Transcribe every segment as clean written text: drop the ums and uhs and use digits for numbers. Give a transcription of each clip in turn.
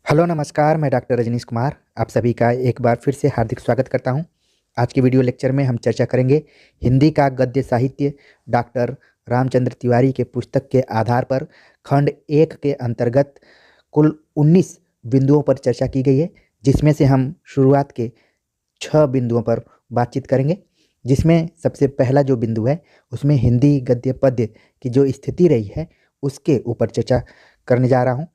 Hello नमस्कार, मैं doctor Rajneesh Kumar आप सभी का एक बार फिर से हार्दिक स्वागत करता हूं। आज के वीडियो लेक्चर में हम चर्चा करेंगे हिंदी का गद्य साहित्य डॉक्टर रामचंद्र तिवारी के पुस्तक के आधार पर खंड 1 के अंतर्गत कुल 19 बिंदुओं पर चर्चा की गई है, जिसमें से हम शुरुआत के 6 बिंदुओं पर बातचीत करेंगे। जिसमें सबसे पहला जो बिंदु है उसमें हिंदी गद्य पद्य की जो स्थिति रही है उसके ऊपर चर्चा करने जा रहा हूँ।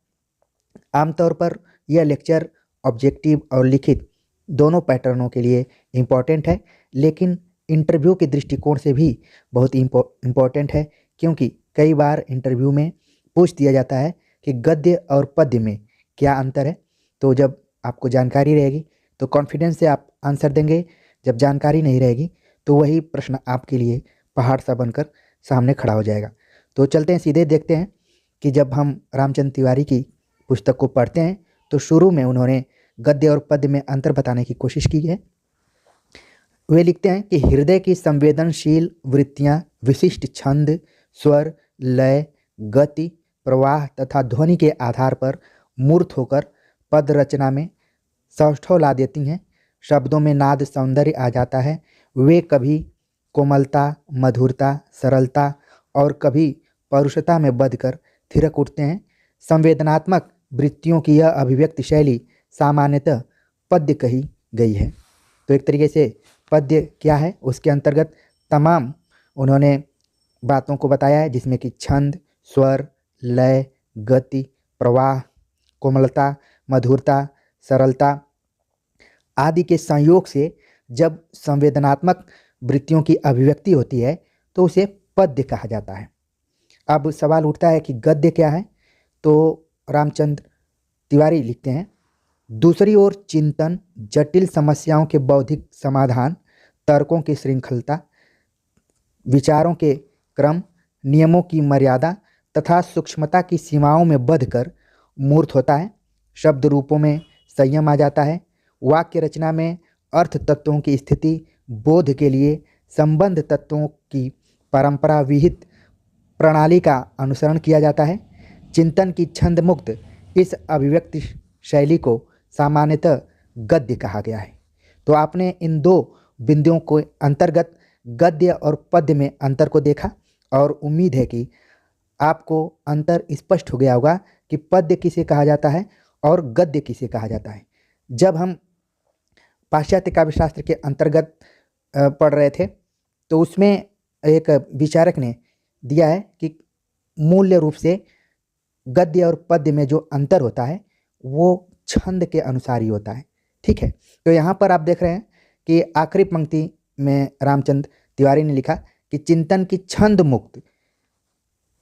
आमतौर पर यह लेक्चर ऑब्जेक्टिव और लिखित दोनों पैटर्नों के लिए इम्पॉर्टेंट है, लेकिन इंटरव्यू के दृष्टिकोण से भी बहुत इम्पॉर्टेंट है, क्योंकि कई बार इंटरव्यू में पूछ दिया जाता है कि गद्य और पद्य में क्या अंतर है। तो जब आपको जानकारी रहेगी तो कॉन्फिडेंस से आप आंसर देंगे, जब जानकारी नहीं रहेगी तो वही प्रश्न आपके लिए पहाड़ सा बनकर सामने खड़ा हो जाएगा। तो चलते हैं, सीधे देखते हैं कि जब हम रामचंद्र तिवारी की पुस्तक को पढ़ते हैं तो शुरू में उन्होंने गद्य और पद्य में अंतर बताने की कोशिश की है। वे लिखते हैं कि हृदय की संवेदनशील वृत्तियां विशिष्ट छंद, स्वर, लय, गति, प्रवाह तथा ध्वनि के आधार पर मूर्त होकर पद रचना में सौष्ठव ला देती हैं। शब्दों में नाद सौंदर्य आ जाता है। वे कभी कोमलता, मधुरता, सरलता और कभी परुषता में बधकर थिरक उठते हैं। संवेदनात्मक वृत्तियों की यह अभिव्यक्ति शैली सामान्यतः पद्य कही गई है। तो एक तरीके से पद्य क्या है, उसके अंतर्गत तमाम उन्होंने बातों को बताया है, जिसमें कि छंद, स्वर, लय, गति, प्रवाह, कोमलता, मधुरता, सरलता आदि के संयोग से जब संवेदनात्मक वृत्तियों की अभिव्यक्ति होती है तो उसे पद्य कहा जाता है। अब सवाल उठता है कि गद्य क्या है। तो रामचंद्र तिवारी लिखते हैं, दूसरी ओर चिंतन, जटिल समस्याओं के बौद्धिक समाधान, तर्कों की श्रृंखलता, विचारों के क्रम, नियमों की मर्यादा तथा सूक्ष्मता की सीमाओं में बंधकर मूर्त होता है। शब्द रूपों में संयम आ जाता है। वाक्य रचना में अर्थ तत्वों की स्थिति बोध के लिए संबंध तत्वों की परंपरा विहित प्रणाली का अनुसरण किया जाता है। चिंतन की छंद मुक्त इस अभिव्यक्ति शैली को सामान्यतः गद्य कहा गया है। तो आपने इन दो बिंदुओं को अंतर्गत गद्य और पद्य में अंतर को देखा, और उम्मीद है कि आपको अंतर स्पष्ट हो गया होगा कि पद्य किसे कहा जाता है और गद्य किसे कहा जाता है। जब हम पाश्चात्य काव्यशास्त्र के अंतर्गत पढ़ रहे थे तो उसमें एक विचारक ने दिया है कि मूल्य रूप से गद्य और पद्य में जो अंतर होता है वो छंद के अनुसार ही होता है। ठीक है, तो यहाँ पर आप देख रहे हैं कि आखिरी पंक्ति में रामचंद्र तिवारी ने लिखा कि चिंतन की छंद मुक्त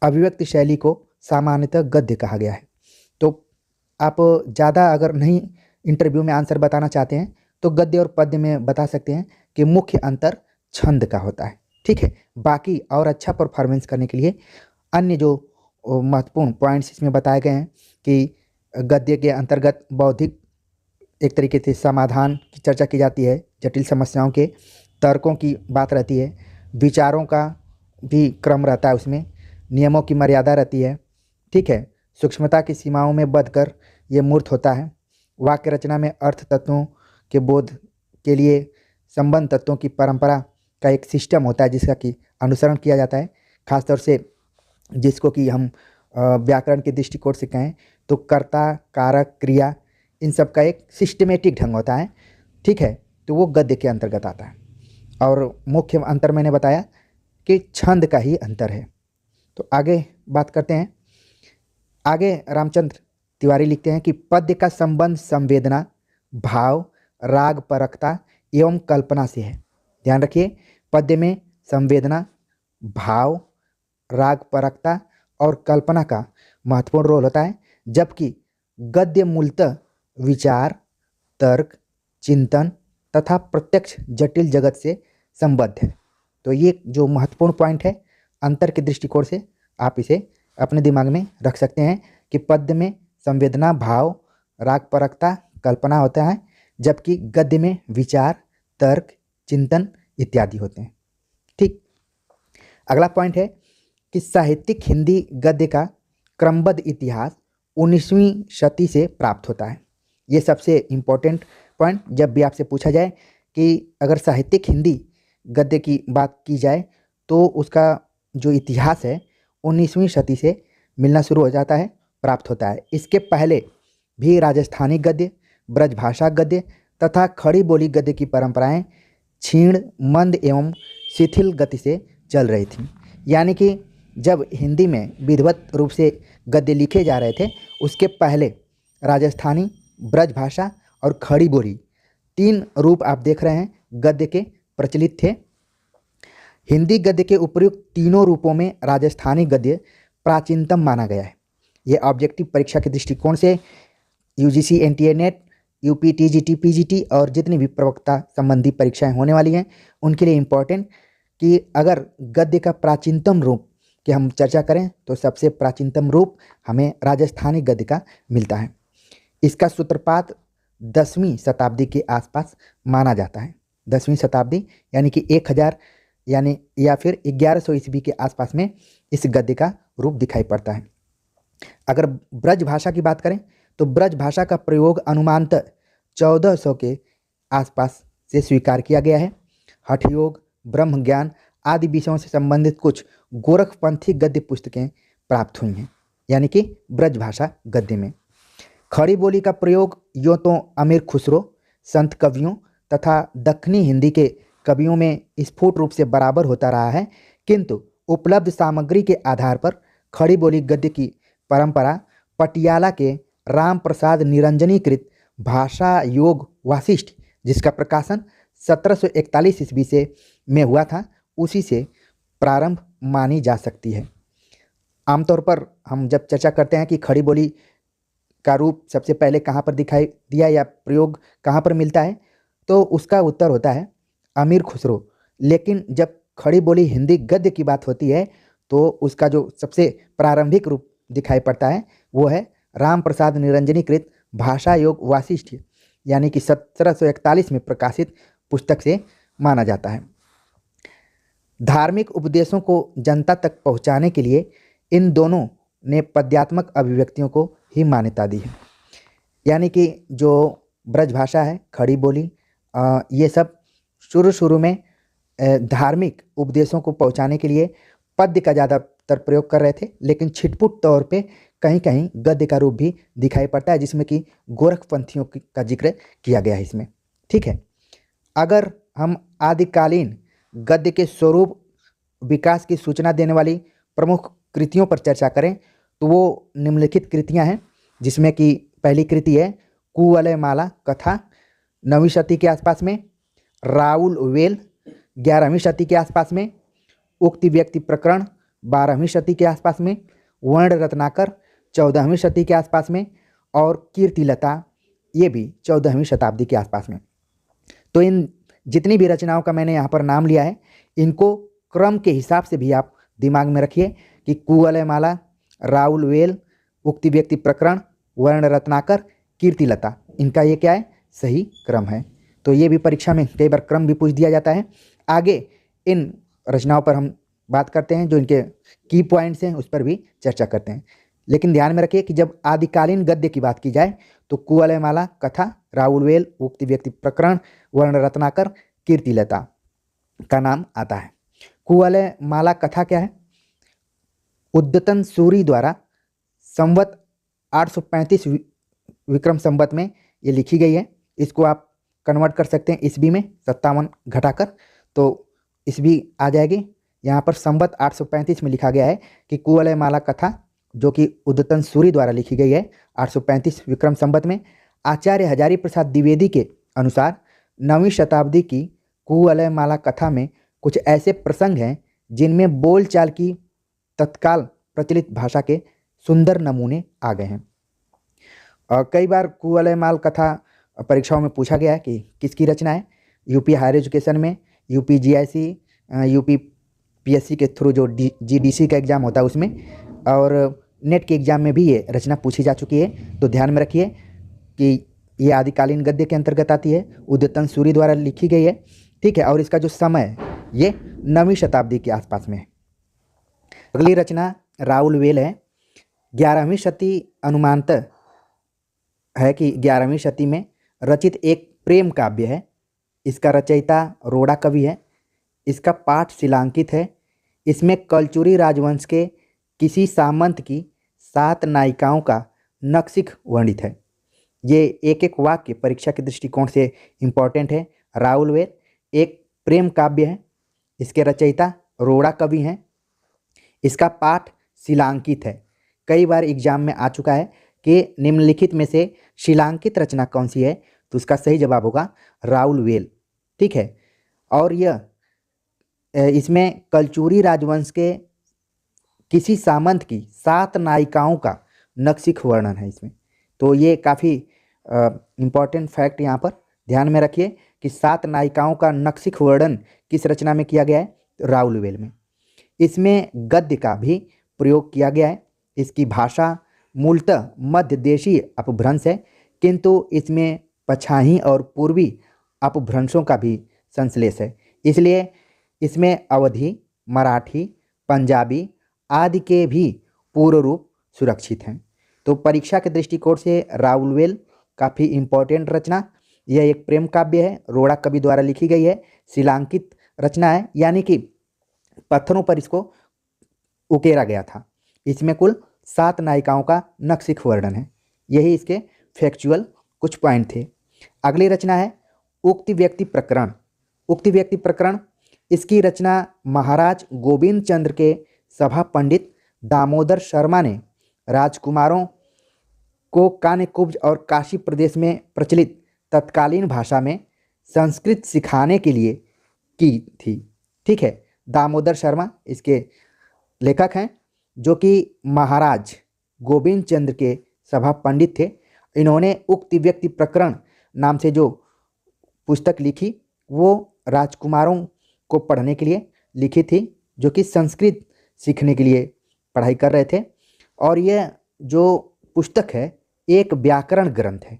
अभिव्यक्ति शैली को सामान्यतः गद्य कहा गया है। तो आप ज़्यादा अगर नहीं इंटरव्यू में आंसर बताना चाहते हैं तो गद्य और पद्य में बता सकते हैं कि मुख्य अंतर छंद का होता है। ठीक है, बाकी और अच्छा परफॉर्मेंस करने के लिए अन्य जो महत्वपूर्ण पॉइंट्स इसमें बताए गए हैं कि गद्य के अंतर्गत बौद्धिक एक तरीके से समाधान की चर्चा की जाती है, जटिल समस्याओं के तर्कों की बात रहती है, विचारों का भी क्रम रहता है, उसमें नियमों की मर्यादा रहती है। ठीक है, सूक्ष्मता की सीमाओं में बंधकर ये मूर्त होता है। वाक्य रचना में अर्थ तत्वों के बोध के लिए संबंध तत्वों की परंपरा का एक सिस्टम होता है जिसका कि अनुसरण किया जाता है। खासतौर से जिसको कि हम व्याकरण के दृष्टिकोण से कहें तो कर्ता, कारक, क्रिया, इन सब का एक सिस्टमेटिक ढंग होता है। ठीक है, तो वो गद्य के अंतर्गत आता है। और मुख्य अंतर मैंने बताया कि छंद का ही अंतर है। तो आगे बात करते हैं। आगे रामचंद्र तिवारी लिखते हैं कि पद्य का संबंध संवेदना, भाव, राग परकता एवं कल्पना से है। ध्यान रखिए, पद्य में संवेदना, भाव, राग परकता और कल्पना का महत्वपूर्ण रोल होता है, जबकि गद्य मूलतः विचार, तर्क, चिंतन तथा प्रत्यक्ष जटिल जगत से संबद्ध है। तो ये जो महत्वपूर्ण पॉइंट है अंतर के दृष्टिकोण से आप इसे अपने दिमाग में रख सकते हैं कि पद्य में संवेदना, भाव, राग परकता, कल्पना होता है, जबकि गद्य में विचार, तर्क, चिंतन इत्यादि होते हैं। ठीक, अगला पॉइंट है कि साहित्यिक हिंदी गद्य का क्रमबद्ध इतिहास 19वीं शती से प्राप्त होता है। ये सबसे इम्पोर्टेंट पॉइंट जब भी आपसे पूछा जाए कि अगर साहित्यिक हिंदी गद्य की बात की जाए तो उसका जो इतिहास है 19वीं शती से मिलना शुरू हो जाता है, प्राप्त होता है। इसके पहले भी राजस्थानी गद्य, ब्रजभाषा गद्य तथा खड़ी बोली गद्य की परंपराएं क्षीण, मंद एवं शिथिल गति से चल रही थी। यानी कि जब हिंदी में विधिवत रूप से गद्य लिखे जा रहे थे उसके पहले राजस्थानी, ब्रजभाषा और खड़ी बोली 3 रूप आप देख रहे हैं गद्य के प्रचलित थे। हिंदी गद्य के उपर्युक्त तीनों रूपों में राजस्थानी गद्य प्राचीनतम माना गया है। ये ऑब्जेक्टिव परीक्षा के दृष्टिकोण से UGC NTA net, UP TGT, PGT और जितनी भी प्रवक्ता संबंधी परीक्षाएं होने वाली हैं उनके लिए इम्पोर्टेंट कि अगर गद्य का प्राचीनतम रूप की हम चर्चा करें तो सबसे प्राचीनतम रूप हमें राजस्थानी गद्य का मिलता है। इसका सूत्रपात 10वीं शताब्दी के आसपास माना जाता है। 10वीं शताब्दी यानी कि 1000 यानी या फिर 1100 ईस्वी के आसपास में इस गद्य का रूप दिखाई पड़ता है। अगर ब्रज भाषा की बात करें तो ब्रज भाषा का प्रयोग अनुमानतः 1400 के आसपास से स्वीकार किया गया है। हठ योग, ब्रह्म ज्ञान आदि विषयों से संबंधित कुछ गोरखपंथी गद्य पुस्तकें प्राप्त हुई हैं, यानी कि ब्रज भाषा गद्य में। खड़ी बोली का प्रयोग यूँ तो अमीर खुसरो, संत कवियों तथा दक्षिणी हिंदी के कवियों में स्फुट रूप से बराबर होता रहा है, किंतु उपलब्ध सामग्री के आधार पर खड़ी बोली गद्य की परंपरा पटियाला के राम प्रसाद निरंजनीकृत भाषा योग वासिष्ठ, जिसका प्रकाशन 1741 ईस्वी से में हुआ था, उसी से प्रारंभ मानी जा सकती है। आमतौर पर हम जब चर्चा करते हैं कि खड़ी बोली का रूप सबसे पहले कहाँ पर दिखाई दिया या प्रयोग कहाँ पर मिलता है, तो उसका उत्तर होता है अमीर खुसरो। लेकिन जब खड़ी बोली हिंदी गद्य की बात होती है तो उसका जो सबसे प्रारंभिक रूप दिखाई पड़ता है वो है राम प्रसाद निरंजनीकृत भाषा योग वासिष्ठ, यानी कि 1741 में प्रकाशित पुस्तक से माना जाता है। धार्मिक उपदेशों को जनता तक पहुंचाने के लिए इन दोनों ने पद्यात्मक अभिव्यक्तियों को ही मान्यता दी है। यानी कि जो ब्रज भाषा है, खड़ी बोली, ये सब शुरू में धार्मिक उपदेशों को पहुंचाने के लिए पद्य का ज़्यादातर प्रयोग कर रहे थे, लेकिन छिटपुट तौर पे कहीं कहीं गद्य का रूप भी दिखाई पड़ता है, जिसमें कि गोरखपंथियों का जिक्र किया गया है इसमें। ठीक है, अगर हम आदिकालीन गद्य के स्वरूप विकास की सूचना देने वाली प्रमुख कृतियों पर चर्चा करें तो वो निम्नलिखित कृतियां हैं, जिसमें कि पहली कृति है कुवलय माला कथा 9वीं शती के आसपास में, राउल वेल 11वीं शती के आसपास में, उक्ति व्यक्ति प्रकरण 12वीं शती के आसपास में, वर्ण रत्नाकर 14वीं शती के आसपास में और कीर्तिलता ये भी 14वीं शताब्दी के आसपास में। तो इन जितनी भी रचनाओं का मैंने यहाँ पर नाम लिया है इनको क्रम के हिसाब से भी आप दिमाग में रखिए कि कुवलय माला, राउल वेल, उक्ति व्यक्ति प्रकरण, वर्ण रत्नाकर, कीर्तिलता, इनका ये क्या है, सही क्रम है। तो ये भी परीक्षा में कई बार क्रम भी पूछ दिया जाता है। आगे इन रचनाओं पर हम बात करते हैं, जो इनके की पॉइंट्स हैं उस पर भी चर्चा करते हैं। लेकिन ध्यान में रखिए कि जब आदिकालीन गद्य की बात की जाए तो कुवलय माला कथा, राउल वेल, उक्ति व्यक्ति प्रकरण, वर्ण रत्नाकर, कीर्तिलता का नाम आता है। कुवलय माला कथा क्या है? उद्यतन सूरी द्वारा संवत 835 विक्रम संवत में ये लिखी गई है। इसको आप कन्वर्ट कर सकते हैं ईस्वी में 57 घटाकर, तो ईस्वी आ जाएगी। यहाँ पर संवत 835 में लिखा गया है कि कुवलय माला कथा जो कि उद्यतन सूरी द्वारा लिखी गई है 835 विक्रम संवत में। आचार्य हजारी प्रसाद द्विवेदी के अनुसार 9वीं शताब्दी की कुवलय माला कथा में कुछ ऐसे प्रसंग हैं जिनमें बोलचाल की तत्काल प्रचलित भाषा के सुंदर नमूने आ गए हैं। और कई बार कुवलय माल कथा परीक्षाओं में पूछा गया है कि किसकी रचना है। यूपी हायर एजुकेशन में, यूपी जीआईसी, यूपी पीएससी के थ्रू जो जीडीसी का एग्ज़ाम होता है उसमें, और नेट के एग्ज़ाम में भी ये रचना पूछी जा चुकी है। तो ध्यान में रखिए कि ये आदिकालीन गद्य के अंतर्गत आती है, उद्यतन सूरी द्वारा लिखी गई है। ठीक है, और इसका जो समय है ये 9वीं शताब्दी के आसपास में है। अगली रचना राउल वेल है। 11वीं शती अनुमानतः है कि 11वीं शती में रचित एक प्रेम काव्य है। इसका रचयिता रोड़ा कवि है। इसका पाठ शिलांकित है। इसमें कलचुरी राजवंश के किसी सामंत की 7 नायिकाओं का नक्शिक वर्णित है। ये एक एक वाक्य परीक्षा के दृष्टिकोण से इम्पॉर्टेंट है। राउल वेल एक प्रेम काव्य है। इसके रचयिता रोड़ा कवि हैं। इसका पाठ शिलांकित है। कई बार एग्जाम में आ चुका है कि निम्नलिखित में से शिलांकित रचना कौन सी है, तो उसका सही जवाब होगा राउल वेल। ठीक है। और यह इसमें कलचुरी राजवंश के किसी सामंत की 7 नायिकाओं का नक्शिक वर्णन है इसमें। तो ये काफ़ी इम्पॉर्टेंट फैक्ट यहाँ पर ध्यान में रखिए कि 7 नायिकाओं का नक्शिक वर्णन किस रचना में किया गया है, राउल वेल में। इसमें गद्य का भी प्रयोग किया गया है। इसकी भाषा मूलतः मध्य देशीय अपभ्रंश है, किंतु इसमें पछाही और पूर्वी अपभ्रंशों का भी संश्लेष है। इसलिए इसमें अवधी, मराठी, पंजाबी आदि के भी पूर्व रूप सुरक्षित हैं। तो परीक्षा के दृष्टिकोण से राउल वेल काफ़ी इम्पोर्टेंट रचना। यह एक प्रेम काव्य है, रोड़ा कवि द्वारा लिखी गई है, शिलांकित रचना है, यानी कि पत्थरों पर इसको उकेरा गया था। इसमें कुल 7 नायिकाओं का नक्शिक वर्णन है। यही इसके फैक्चुअल कुछ पॉइंट थे। अगली रचना है उक्ति व्यक्ति प्रकरण। उक्ति व्यक्ति प्रकरण, इसकी रचना महाराज गोविंद चंद्र के सभा पंडित दामोदर शर्मा ने राजकुमारों को कान्यकुब्ज और काशी प्रदेश में प्रचलित तत्कालीन भाषा में संस्कृत सिखाने के लिए की थी। ठीक है। दामोदर शर्मा इसके लेखक हैं, जो कि महाराज गोविंद चंद्र के सभा पंडित थे। इन्होंने उक्ति व्यक्ति प्रकरण नाम से जो पुस्तक लिखी वो राजकुमारों को पढ़ने के लिए लिखी थी, जो कि संस्कृत सीखने के लिए पढ़ाई कर रहे थे। और यह जो पुस्तक है एक व्याकरण ग्रंथ है।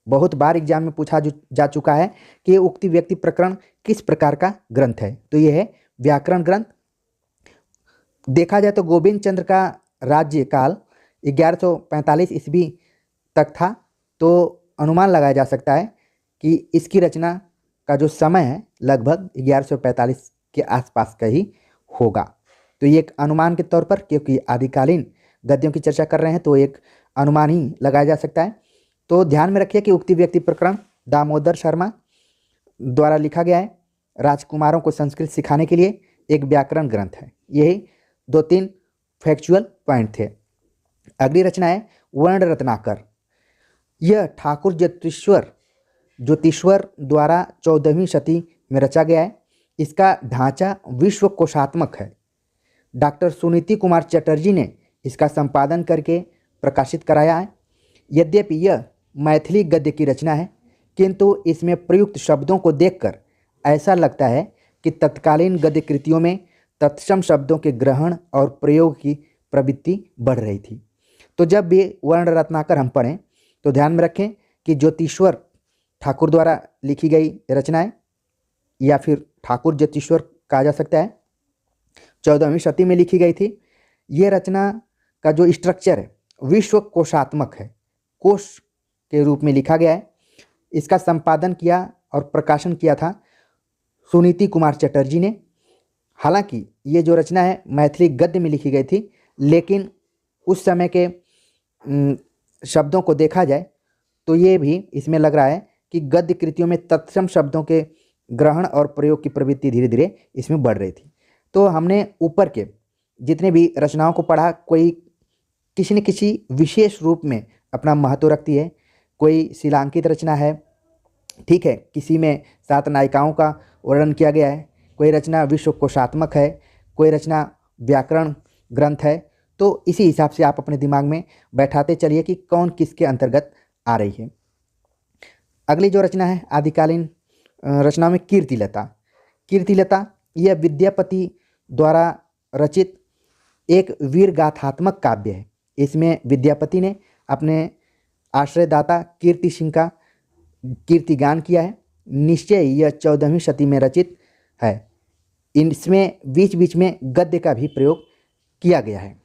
बहुत बार एग्जाम में पूछा जा चुका है कि उक्ति व्यक्ति प्रकरण किस प्रकार का ग्रंथ है, तो यह है व्याकरण ग्रंथ। देखा जाए तो गोविंद चंद्र का राज्यकाल 1145 ईस्वी तक था, तो अनुमान लगाया जा सकता है कि इसकी रचना का जो समय है लगभग 1145 के आसपास का ही होगा। तो ये एक अनुमान के तौर पर, क्योंकि आदिकालीन गद्यों की चर्चा कर रहे हैं तो एक अनुमान ही लगाया जा सकता है। तो ध्यान में रखिए कि उक्ति व्यक्ति प्रकरण दामोदर शर्मा द्वारा लिखा गया है। राजकुमारों को संस्कृत सिखाने के लिए एक व्याकरण ग्रंथ है। यही 2-3 फैक्चुअल पॉइंट थे। अगली रचना है वर्ण रत्नाकर। यह ठाकुर ज्योतिश्वर द्वारा 14वीं शती में रचा गया है। इसका ढांचा विश्व कोशात्मक है। डॉक्टर सुनीति कुमार चटर्जी ने इसका संपादन करके प्रकाशित कराया है। यद्यपि यह मैथिली गद्य की रचना है, किंतु इसमें प्रयुक्त शब्दों को देखकर ऐसा लगता है कि तत्कालीन गद्य कृतियों में तत्सम शब्दों के ग्रहण और प्रयोग की प्रवृत्ति बढ़ रही थी। तो जब भी वर्ण रत्नाकर हम पढ़ें तो ध्यान में रखें कि ज्योतिश्वर ठाकुर द्वारा लिखी गई रचना है, या फिर ठाकुर ज्योतिश्वर कहा जा सकता है। 14वीं शती में लिखी गई थी। ये रचना का जो स्ट्रक्चर है विश्व कोशात्मक है, कोश के रूप में लिखा गया है। इसका संपादन किया और प्रकाशन किया था सुनीति कुमार चटर्जी ने। हालांकि ये जो रचना है मैथिली गद्य में लिखी गई थी, लेकिन उस समय के शब्दों को देखा जाए तो ये भी इसमें लग रहा है कि गद्य कृतियों में तत्सम शब्दों के ग्रहण और प्रयोग की प्रवृत्ति धीरे धीरे इसमें बढ़ रही थी। तो हमने ऊपर के जितने भी रचनाओं को पढ़ा, कोई किसी न किसी विशेष रूप में अपना महत्व रखती है। कोई शिलांकित रचना है, ठीक है, किसी में 7 नायिकाओं का वर्णन किया गया है, कोई रचना विश्व कोशात्मक है, कोई रचना व्याकरण ग्रंथ है। तो इसी हिसाब से आप अपने दिमाग में बैठाते चलिए कि कौन किसके अंतर्गत आ रही है। अगली जो रचना है आदिकालीन रचनाओं में कीर्तिलता। कीर्तिलता यह विद्यापति द्वारा रचित एक वीर गाथात्मक काव्य है। इसमें विद्यापति ने अपने आश्रयदाता कीर्ति सिंह का कीर्तिगान किया है। निश्चय यह 14वीं शती में रचित है। इसमें बीच बीच में गद्य का भी प्रयोग किया गया है।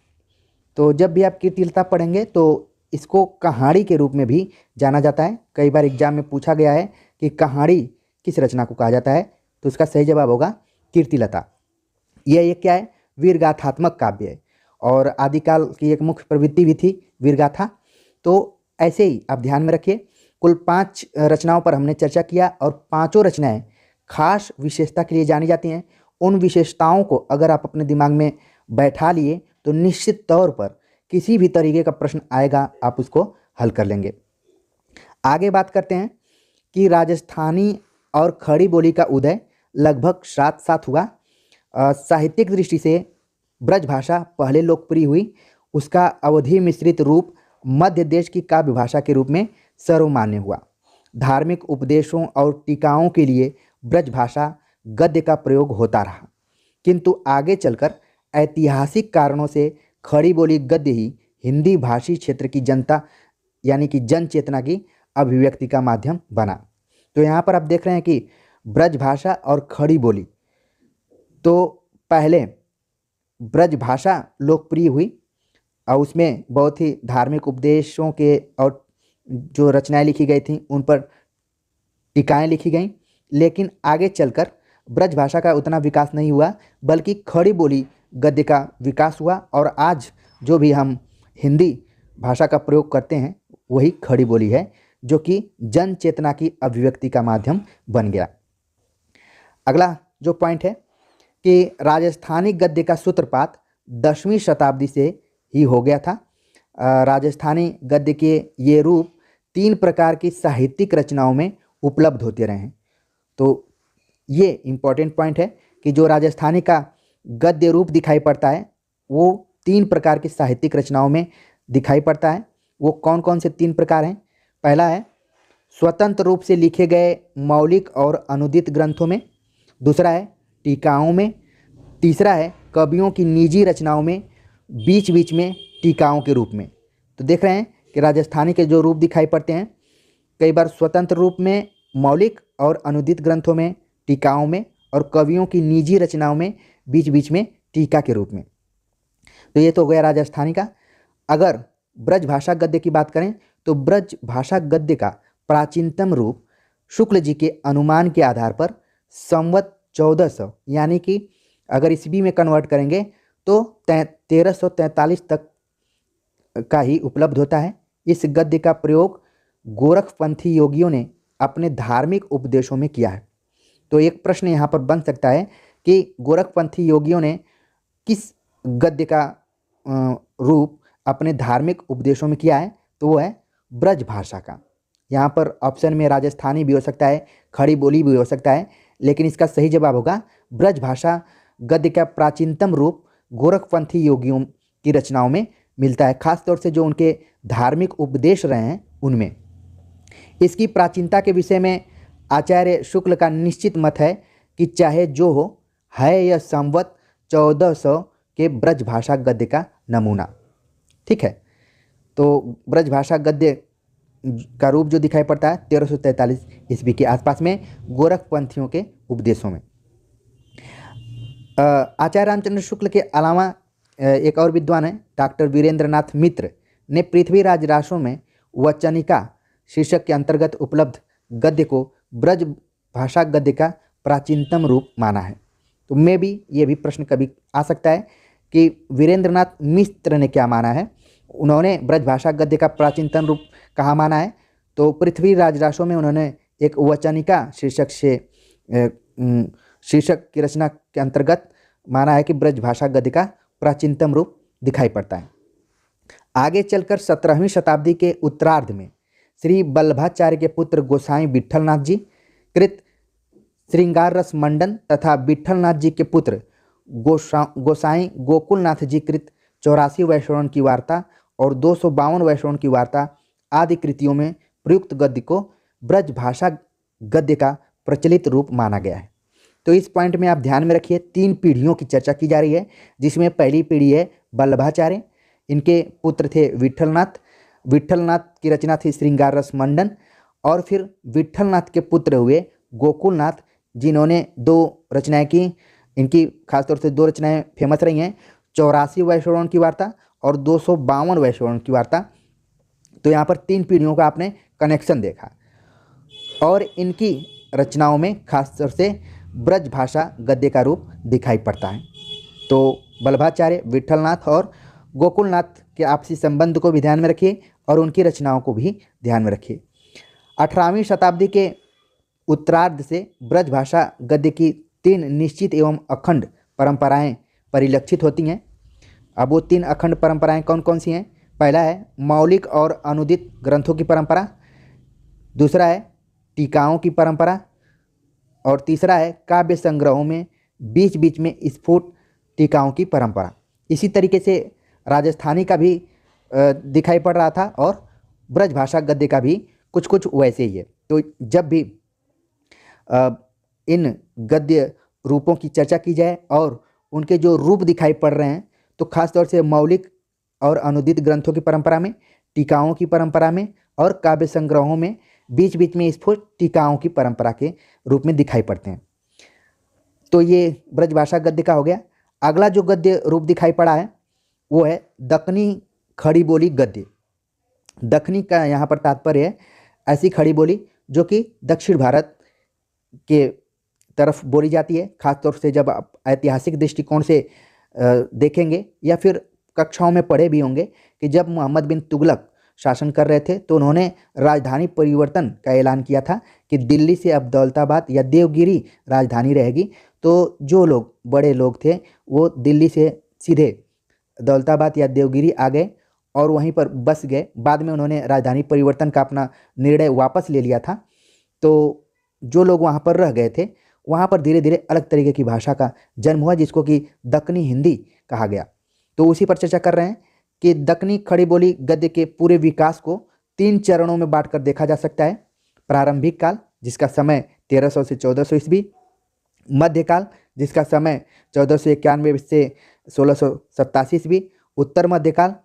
तो जब भी आप कीर्तिलता पढ़ेंगे तो इसको कहानी के रूप में भी जाना जाता है। कई बार एग्जाम में पूछा गया है कि कहानी किस रचना को कहा जाता है, तो इसका सही जवाब होगा कीर्तिलता। यह एक क्या है, वीरगाथात्मक काव्य है और आदिकाल की एक मुख्य प्रवृत्ति भी थी वीरगाथा। तो ऐसे ही आप ध्यान में रखिए, कुल 5 रचनाओं पर हमने चर्चा किया और पांचों रचनाएं खास विशेषता के लिए जानी जाती हैं। उन विशेषताओं को अगर आप अपने दिमाग में बैठा लिए तो निश्चित तौर पर किसी भी तरीके का प्रश्न आएगा आप उसको हल कर लेंगे। आगे बात करते हैं कि राजस्थानी और खड़ी बोली का उदय लगभग साथ साथ हुआ। साहित्यिक दृष्टि से ब्रज भाषा पहले लोकप्रिय हुई, उसका अवधि मिश्रित रूप मध्य देश की काव्य भाषा के रूप में सर्वमान्य हुआ। धार्मिक उपदेशों और टीकाओं के लिए ब्रज भाषा गद्य का प्रयोग होता रहा, किंतु आगे चलकर ऐतिहासिक कारणों से खड़ी बोली गद्य ही हिंदी भाषी क्षेत्र की जनता यानी कि जन चेतना की अभिव्यक्ति का माध्यम बना। तो यहाँ पर आप देख रहे हैं कि ब्रज भाषा और खड़ी बोली, तो पहले ब्रज भाषा लोकप्रिय हुई और उसमें बहुत ही धार्मिक उपदेशों के और जो रचनाएं लिखी गई थी उन पर टीकाएं लिखी गईं, लेकिन आगे चलकर ब्रज भाषा का उतना विकास नहीं हुआ बल्कि खड़ी बोली गद्य का विकास हुआ और आज जो भी हम हिंदी भाषा का प्रयोग करते हैं वही खड़ी बोली है, जो कि जन चेतना की अभिव्यक्ति का माध्यम बन गया। अगला जो पॉइंट है कि राजस्थानी गद्य का सूत्रपात 10वीं शताब्दी से ही हो गया था। राजस्थानी गद्य के ये रूप 3 प्रकार की साहित्यिक रचनाओं में उपलब्ध होते रहे हैं। तो ये इम्पोर्टेंट पॉइंट है कि जो राजस्थानी का गद्य रूप दिखाई पड़ता है वो 3 प्रकार की साहित्यिक रचनाओं में दिखाई पड़ता है। वो कौन कौन से 3 प्रकार हैं? पहला है स्वतंत्र रूप से लिखे गए मौलिक और अनुदित ग्रंथों में, दूसरा है टीकाओं में, तीसरा है कवियों की निजी रचनाओं में बीच बीच में टीकाओं के रूप में। तो देख रहे हैं कि राजस्थानी के जो रूप दिखाई पड़ते हैं कई बार स्वतंत्र रूप में, मौलिक और अनुदित ग्रंथों में, टीकाओं में और कवियों की निजी रचनाओं में बीच बीच में टीका के रूप में। तो ये तो हो गया राजस्थानी का। अगर ब्रज भाषा गद्य की बात करें तो ब्रज भाषा गद्य का प्राचीनतम रूप शुक्ल जी के अनुमान के आधार पर संवत 1400 यानी कि अगर ईस्वी में कन्वर्ट करेंगे तो 1343 तक का ही उपलब्ध होता है। इस गद्य का प्रयोग गोरखपंथी योगियों ने अपने धार्मिक उपदेशों में किया है। तो एक प्रश्न यहाँ पर बन सकता है कि गोरखपंथी योगियों ने किस गद्य का रूप अपने धार्मिक उपदेशों में किया है? तो वो है ब्रज भाषा का। यहाँ पर ऑप्शन में राजस्थानी भी हो सकता है, खड़ी बोली भी हो सकता है, लेकिन इसका सही जवाब होगा ब्रज भाषा गद्य का प्राचीनतम रूप गोरखपंथी योगियों की रचनाओं में मिलता है, खास तौर से जो उनके धार्मिक उपदेश रहे हैं उनमें। इसकी प्राचीनता के विषय में आचार्य शुक्ल का निश्चित मत है कि चाहे जो हो, है यह संवत 1400 के ब्रज भाषा गद्य का नमूना। ठीक है, तो ब्रज भाषा गद्य का रूप जो दिखाई पड़ता है 1343 ईस्वी के आसपास में गोरखपंथियों के उपदेशों में। आचार्य रामचंद्र शुक्ल के अलावा एक और विद्वान है डॉक्टर वीरेंद्रनाथ मित्र ने पृथ्वीराज रासों में वचनिका शीर्षक के अंतर्गत उपलब्ध गद्य को ब्रज भाषा गद्य का प्राचीनतम रूप माना है। तो मे भी ये भी प्रश्न कभी आ सकता है कि वीरेंद्रनाथ मित्र ने क्या माना है, उन्होंने ब्रज भाषा गद्य का प्राचीनतम रूप कहाँ माना है? तो पृथ्वीराज रासों में उन्होंने एक वचनिका शीर्षक की रचना के अंतर्गत माना है कि ब्रज भाषा गद्य का प्राचीनतम रूप दिखाई पड़ता है। आगे चलकर 17वीं शताब्दी के उत्तरार्ध में श्री वल्लभाचार्य के पुत्र गोसाई विट्ठलनाथ जी कृत श्रृंगार रस मंडन तथा विट्ठलनाथ जी के पुत्र गोसाई गोकुलनाथ जी कृत 84 वैष्णवन की वार्ता और 252 वैष्णवन की वार्ता आदि कृतियों में प्रयुक्त गद्य को ब्रज भाषा गद्य का प्रचलित रूप माना गया है। तो इस पॉइंट में आप ध्यान में रखिए 3 पीढ़ियों की चर्चा की जा रही है, जिसमें पहली पीढ़ी है वल्लभाचार्य, इनके पुत्र थे विट्ठलनाथ की रचना थी श्रृंगार रस मंडन, और फिर विट्ठलनाथ के पुत्र हुए गोकुलनाथ जिन्होंने 2 रचनाएं की। इनकी खासतौर से 2 रचनाएं फेमस रही हैं, 84 वैष्णवन की वार्ता और 252 वैश्यवर्णों की वार्ता। तो यहाँ पर 3 पीढ़ियों का आपने कनेक्शन देखा और इनकी रचनाओं में खासतौर से ब्रज भाषा गद्य का रूप दिखाई पड़ता है। तो वल्लभाचार्य, विट्ठलनाथ और गोकुलनाथ के आपसी संबंध को भी ध्यान में रखिए और उनकी रचनाओं को भी ध्यान में रखिए। 18वीं शताब्दी के उत्तरार्ध से ब्रज भाषा गद्य की 3 निश्चित एवं अखंड परंपराएं परिलक्षित होती हैं। अब वो 3 अखंड परंपराएं कौन कौन सी हैं? पहला है मौलिक और अनुदित ग्रंथों की परंपरा, दूसरा है टीकाओं की परंपरा और तीसरा है काव्य संग्रहों में बीच बीच में स्फुट टीकाओं की परंपरा। इसी तरीके से राजस्थानी का भी दिखाई पड़ रहा था और ब्रज भाषा गद्य का भी कुछ कुछ वैसे ही है। तो जब भी इन गद्य रूपों की चर्चा की जाए और उनके जो रूप दिखाई पड़ रहे हैं तो खास तौर से मौलिक और अनुदित ग्रंथों की परंपरा में, टीकाओं की परंपरा में और काव्य संग्रहों में बीच बीच में स्फुट टीकाओं की परंपरा के रूप में दिखाई पड़ते हैं। तो ये ब्रज भाषा गद्य का हो गया। अगला जो गद्य रूप दिखाई पड़ा है वो है दक्कनी खड़ी बोली गद्य। दक्कनी का यहाँ पर तात्पर्य है ऐसी खड़ी बोली जो कि दक्षिण भारत के तरफ बोली जाती है। खासतौर से जब आप ऐतिहासिक दृष्टिकोण से देखेंगे या फिर कक्षाओं में पढ़े भी होंगे कि जब मोहम्मद बिन तुगलक शासन कर रहे थे तो उन्होंने राजधानी परिवर्तन का ऐलान किया था कि दिल्ली से अब दौलताबाद या देवगिरी राजधानी रहेगी। तो जो लोग बड़े लोग थे वो दिल्ली से सीधे दौलताबाद या देवगिरी आ गए और वहीं पर बस गए। बाद में उन्होंने राजधानी परिवर्तन का अपना निर्णय वापस ले लिया था। तो जो लोग वहाँ पर रह गए थे वहाँ पर धीरे धीरे अलग तरीके की भाषा का जन्म हुआ जिसको कि दक्कनी हिंदी कहा गया। तो उसी पर चर्चा कर रहे हैं कि दक्कनी खड़ी बोली गद्य के पूरे विकास को 3 चरणों में बांटकर देखा जा सकता है। प्रारंभिक काल जिसका समय 1300 से 1400 ईस्वी, मध्यकाल जिसका समय 1491 से 1687 ईस्वी, उत्तर मध्यकाल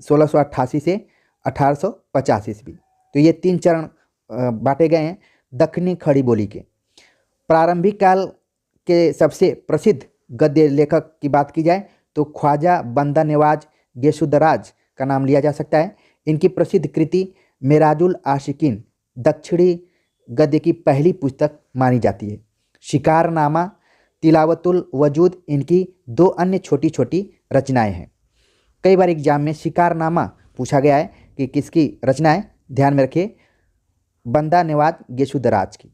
1688 से 1850 ईस्वी। तो ये 3 चरण बांटे गए हैं दक्कनी खड़ी बोली के। प्रारंभिक काल के सबसे प्रसिद्ध गद्य लेखक की बात की जाए तो ख्वाजा बंदा नवाज गेसुदराज का नाम लिया जा सकता है। इनकी प्रसिद्ध कृति मेराजुल आशिकीन दक्षिणी गद्य की पहली पुस्तक मानी जाती है। शिकारनामा, तिलावतुल वजूद इनकी 2 अन्य छोटी छोटी रचनाएं हैं। कई बार एग्जाम में शिकारनामा पूछा गया है कि किसकी रचना है, ध्यान में रखिए बंदा नवाज गेसुदराज की।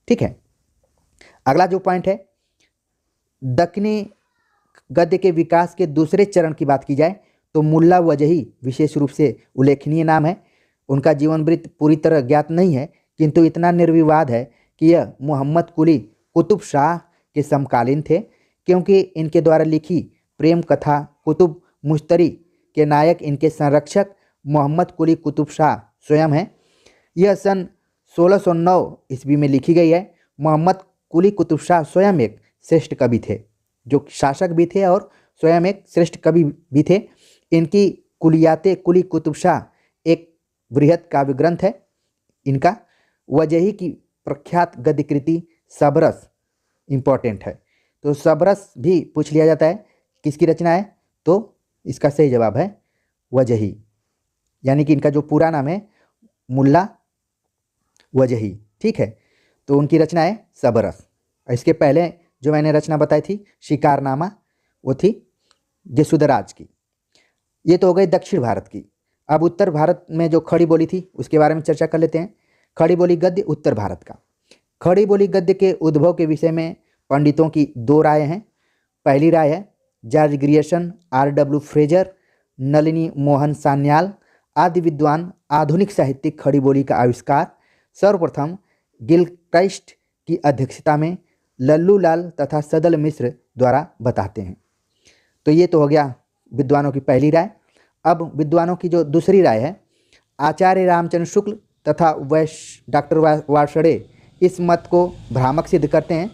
ठीक है, अगला जो पॉइंट है दक्कनी गद्य के विकास के दूसरे चरण की बात की जाए तो मुल्ला वजही विशेष रूप से उल्लेखनीय नाम है। उनका जीवन वृत्त पूरी तरह ज्ञात नहीं है किंतु इतना निर्विवाद है कि यह मोहम्मद कुली कुतुब शाह के समकालीन थे, क्योंकि इनके द्वारा लिखी प्रेम कथा कुतुब मुश्तरी के नायक इनके संरक्षक मोहम्मद कुली कुतुब शाह स्वयं हैं। यह सन 1609 ईस्वी में लिखी गई है। मोहम्मद कुली कुतुब शाह स्वयं एक श्रेष्ठ कवि थे, जो शासक भी थे और स्वयं एक श्रेष्ठ कवि भी थे। इनकी कुलियाते कुली कुतुब शाह एक बृहद काव्य ग्रंथ है। इनका वजही की प्रख्यात गद्य कृति सबरस इम्पॉर्टेंट है। तो सबरस भी पूछ लिया जाता है किसकी रचना है, तो इसका सही जवाब है वजही, यानी कि इनका जो पूरा नाम है मुल्ला वजही। ठीक है, तो उनकी रचना है सबरस। इसके पहले जो मैंने रचना बताई थी शिकारनामा वो थी गेसुदराज की। ये तो हो गई दक्षिण भारत की। अब उत्तर भारत में जो खड़ी बोली थी उसके बारे में चर्चा कर लेते हैं। खड़ी बोली गद्य उत्तर भारत का। खड़ी बोली गद्य के उद्भव के विषय में पंडितों की 2 राय हैं। पहली राय है George Grierson, R.W. Fraser, Nalini Mohan Sanyal आदि विद्वान आधुनिक साहित्यिक खड़ी बोली का आविष्कार सर्वप्रथम गिलक्राइस्ट की अध्यक्षता में लल्लू लाल तथा सदल मिश्र द्वारा बताते हैं। तो ये तो हो गया विद्वानों की पहली राय। अब विद्वानों की जो दूसरी राय है, आचार्य रामचंद्र शुक्ल तथा डॉक्टर वार्षणे इस मत को भ्रामक सिद्ध करते हैं।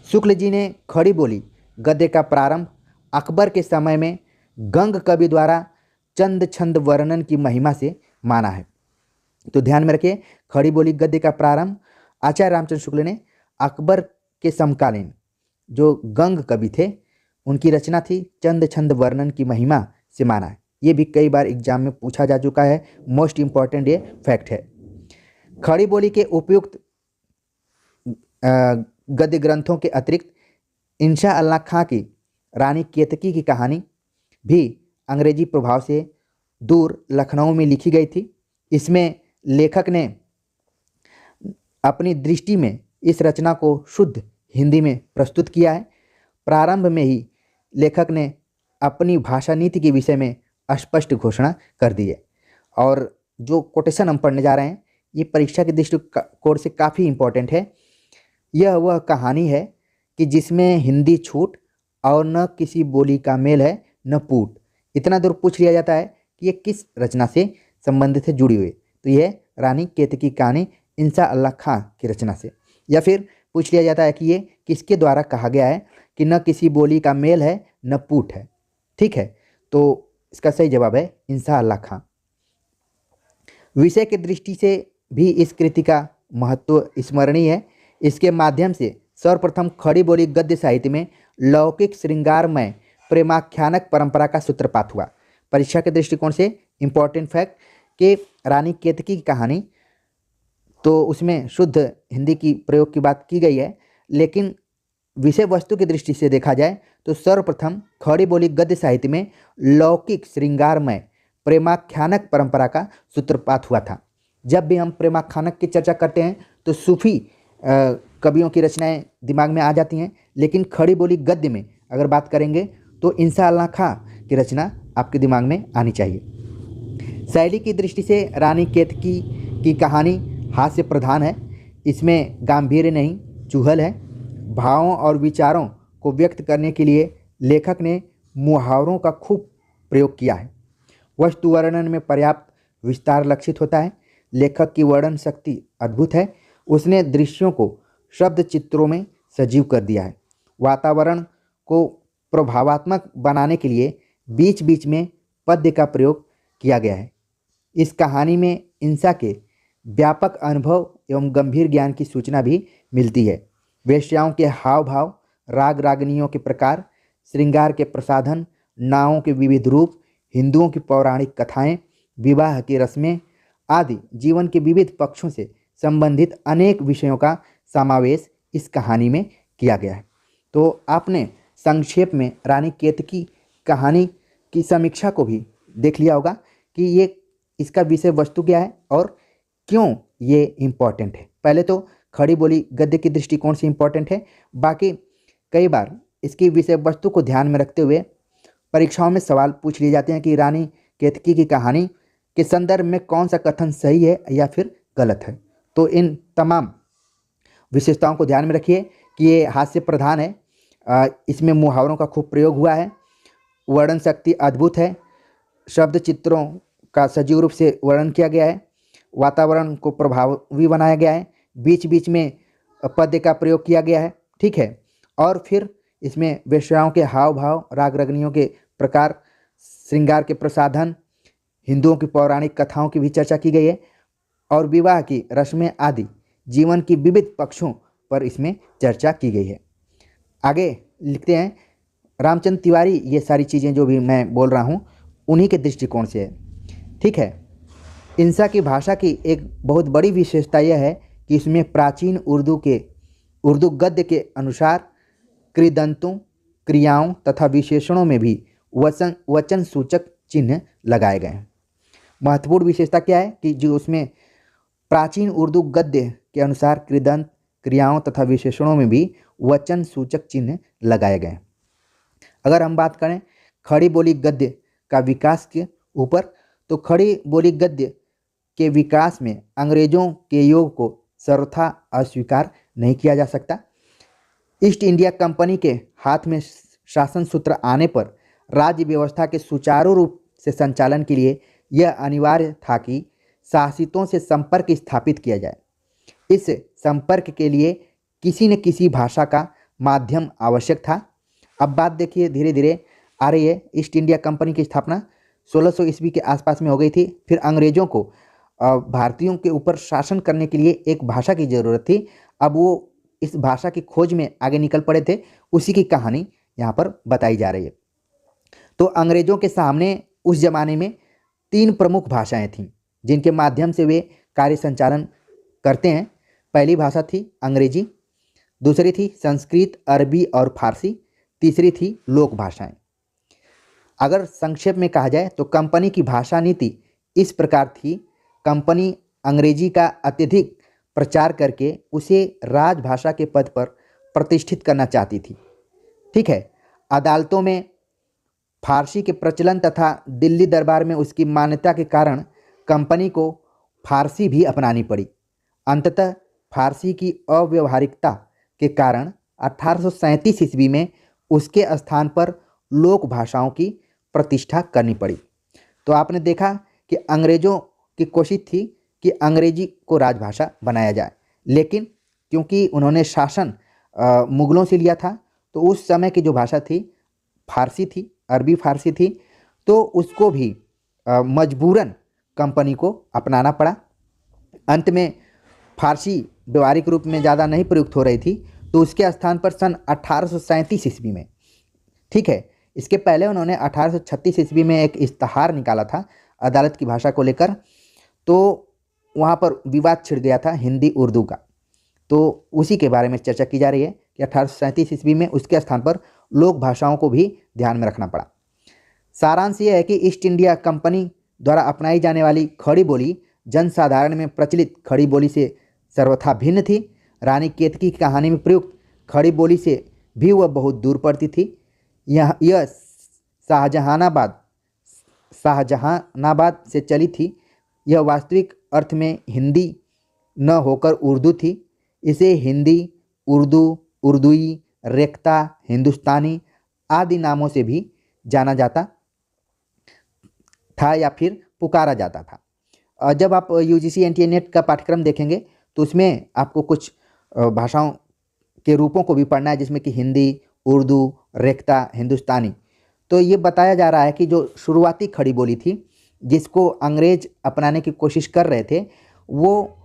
शुक्ल जी ने खड़ी बोली गद्य का प्रारंभ अकबर के समय में गंग कवि द्वारा चंद छंद वर्णन की महिमा से माना है। तो ध्यान में रखिए खड़ी बोली गद्य का प्रारंभ आचार्य रामचंद्र शुक्ल ने अकबर के समकालीन जो गंग कवि थे उनकी रचना थी चंद छंद वर्णन की महिमा से माना है। ये भी कई बार एग्जाम में पूछा जा चुका है, मोस्ट इम्पॉर्टेंट ये फैक्ट है। खड़ी बोली के उपयुक्त गद्य ग्रंथों के अतिरिक्त इंशा अल्लाह खां की रानी केतकी की कहानी भी अंग्रेजी प्रभाव से दूर लखनऊ में लिखी गई थी। इसमें लेखक ने अपनी दृष्टि में इस रचना को शुद्ध हिंदी में प्रस्तुत किया है। प्रारंभ में ही लेखक ने अपनी भाषा नीति के विषय में स्पष्ट घोषणा कर दी है। और जो कोटेशन हम पढ़ने जा रहे हैं ये परीक्षा के दृष्टिकोण से काफ़ी इम्पोर्टेंट है। यह वह कहानी है कि जिसमें हिंदी छूट और न किसी बोली का मेल है न पूट। इतना दूर पूछ लिया जाता है कि ये किस रचना से संबंधित है, जुड़ी हुई, तो यह रानी केतकी की कहानी इंशा अल्लाह खां की रचना से। या फिर पूछ लिया जाता है कि ये किसके द्वारा कहा गया है कि न किसी बोली का मेल है न पूट है। ठीक है, तो इसका सही जवाब है इंशा अल्लाह खां। विषय की दृष्टि से भी इस कृति का महत्व स्मरणीय है। इसके माध्यम से सर्वप्रथम खड़ी बोली गद्य साहित्य में लौकिक श्रृंगारमय प्रेमाख्यानक परंपरा का सूत्रपात हुआ। परीक्षा के दृष्टिकोण से इम्पॉर्टेंट फैक्ट कि रानी केतकी की कहानी तो उसमें शुद्ध हिंदी की प्रयोग की बात की गई है, लेकिन विषय वस्तु की दृष्टि से देखा जाए तो सर्वप्रथम खड़ी बोली गद्य साहित्य में लौकिक श्रृंगारमय प्रेमाख्यानक परंपरा का सूत्रपात हुआ था। जब भी हम प्रेमाख्यानक की चर्चा करते हैं तो सूफी कवियों की रचनाएं दिमाग में आ जाती हैं, लेकिन खड़ी बोली गद्य में अगर बात करेंगे तो इंशा अल्लाह खां की रचना आपके दिमाग में आनी चाहिए। शैली की दृष्टि से रानी केतकी की कहानी हास्य प्रधान है। इसमें गांभीर्य नहीं, चुहल है। भावों और विचारों को व्यक्त करने के लिए लेखक ने मुहावरों का खूब प्रयोग किया है। वस्तु वर्णन में पर्याप्त विस्तार लक्षित होता है। लेखक की वर्णन शक्ति अद्भुत है। उसने दृश्यों को शब्द चित्रों में सजीव कर दिया है। वातावरण को प्रभावात्मक बनाने के लिए बीच बीच में पद्य का प्रयोग किया गया है। इस कहानी में इंशा के व्यापक अनुभव एवं गंभीर ज्ञान की सूचना भी मिलती है। वेश्याओं के हाव भाव, राग रागनियों के प्रकार, श्रृंगार के प्रसाधन, नावों के विविध रूप, हिंदुओं की पौराणिक कथाएं, विवाह की रस्में आदि जीवन के विविध पक्षों से संबंधित अनेक विषयों का समावेश इस कहानी में किया गया है। तो आपने संक्षेप में रानी केतकी कहानी की समीक्षा को भी देख लिया होगा कि ये इसका विषय वस्तु क्या है और क्यों ये इम्पॉर्टेंट है। पहले तो खड़ी बोली गद्य के दृष्टिकोण से इम्पॉर्टेंट है, बाकी कई बार इसकी विषय वस्तु को ध्यान में रखते हुए परीक्षाओं में सवाल पूछ लिए जाते हैं कि रानी केतकी की कहानी के संदर्भ में कौन सा कथन सही है या फिर गलत है। तो इन तमाम विशेषताओं को ध्यान में रखिए कि ये हास्य प्रधान है। इसमें मुहावरों का खूब प्रयोग हुआ है। वर्णन शक्ति अद्भुत है। शब्द चित्रों का सजीव रूप से वर्णन किया गया है। वातावरण को प्रभावी बनाया गया है। बीच बीच में पद्य का प्रयोग किया गया है। ठीक है, और फिर इसमें वेश्याओं के हाव भाव, राग रगनियों के प्रकार, श्रृंगार के प्रसाधन, हिंदुओं की पौराणिक कथाओं की भी चर्चा की गई है और विवाह की रस्में आदि जीवन की विविध पक्षों पर इसमें चर्चा की गई है। आगे लिखते हैं रामचंद्र तिवारी, ये सारी चीज़ें जो भी मैं बोल रहा हूँ उन्हीं के दृष्टिकोण से है। ठीक है, इंशा की भाषा की एक बहुत बड़ी विशेषता यह है कि इसमें प्राचीन उर्दू गद्य के अनुसार कृदंतों, क्रियाओं तथा विशेषणों में भी वचन सूचक चिन्ह लगाए गए हैं। महत्वपूर्ण विशेषता क्या है कि जो उसमें प्राचीन उर्दू गद्य के अनुसार कृदंत, क्रियाओं तथा विशेषणों में भी वचन सूचक चिन्ह लगाए गए हैं। अगर हम बात करें खड़ी बोली गद्य का विकास के ऊपर, तो खड़ी बोली गद्य के विकास में अंग्रेजों के योग को सर्वथा अस्वीकार नहीं किया जा सकता। ईस्ट इंडिया कंपनी के हाथ में शासन सूत्र आने पर राज्य व्यवस्था के सुचारू रूप से संचालन के लिए यह अनिवार्य था कि शासितों से संपर्क स्थापित किया जाए। इस संपर्क के लिए किसी न किसी भाषा का माध्यम आवश्यक था। अब बात देखिए धीरे धीरे आ रही है। ईस्ट इंडिया कंपनी की स्थापना 1600 ईस्वी के आसपास में हो गई थी। फिर अंग्रेजों को भारतीयों के ऊपर शासन करने के लिए एक भाषा की ज़रूरत थी। अब वो इस भाषा की खोज में आगे निकल पड़े थे। उसी की कहानी यहाँ पर बताई जा रही है। तो अंग्रेजों के सामने उस जमाने में 3 प्रमुख भाषाएं थीं जिनके माध्यम से वे कार्य संचालन करते हैं। पहली भाषा थी अंग्रेजी, दूसरी थी संस्कृत, अरबी और फारसी, तीसरी थी लोक भाषाएं। अगर संक्षेप में कहा जाए तो कंपनी की भाषा नीति इस प्रकार थी। कंपनी अंग्रेजी का अत्यधिक प्रचार करके उसे राजभाषा के पद पर प्रतिष्ठित करना चाहती थी। ठीक है, अदालतों में फारसी के प्रचलन तथा दिल्ली दरबार में उसकी मान्यता के कारण कंपनी को फारसी भी अपनानी पड़ी। अंततः फारसी की अव्यवहारिकता के कारण 1837 ईस्वी में उसके स्थान पर लोक भाषाओं की प्रतिष्ठा करनी पड़ी। तो आपने देखा कि अंग्रेजों की कोशिश थी कि अंग्रेजी को राजभाषा बनाया जाए, लेकिन क्योंकि उन्होंने शासन मुगलों से लिया था तो उस समय की जो भाषा थी फारसी थी, अरबी फारसी थी, तो उसको भी मजबूरन कंपनी को अपनाना पड़ा। अंत में फारसी व्यवहारिक रूप में ज़्यादा नहीं प्रयुक्त हो रही थी, तो उसके स्थान पर सन 1837 ईस्वी में, ठीक है, इसके पहले उन्होंने 1836 ईस्वी में एक इश्तहार निकाला था अदालत की भाषा को लेकर, तो वहाँ पर विवाद छिड़ गया था हिंदी उर्दू का। तो उसी के बारे में चर्चा की जा रही है कि 1837 ईस्वी में उसके स्थान पर लोक भाषाओं को भी ध्यान में रखना पड़ा। सारांश ये है कि ईस्ट इंडिया कंपनी द्वारा अपनाई जाने वाली खड़ी बोली जनसाधारण में प्रचलित खड़ी बोली से सर्वथा भिन्न थी। रानी केतकी की कहानी में प्रयुक्त खड़ी बोली से भी वह बहुत दूर पड़ती थी। यह शाहजहानाबाद से चली थी। यह वास्तविक अर्थ में हिंदी न होकर उर्दू थी। इसे हिंदी, उर्दू, उर्दूई, रेख्ता, हिंदुस्तानी आदि नामों से भी जाना जाता था या फिर पुकारा जाता था। जब आप यूजीसी एनटीए नेट का पाठ्यक्रम देखेंगे तो उसमें आपको कुछ भाषाओं के रूपों को भी पढ़ना है, जिसमें कि हिंदी, उर्दू, रेख्ता, हिंदुस्तानी। तो ये बताया जा रहा है कि जो शुरुआती खड़ी बोली थी जिसको अंग्रेज अपनाने की कोशिश कर रहे थे, वो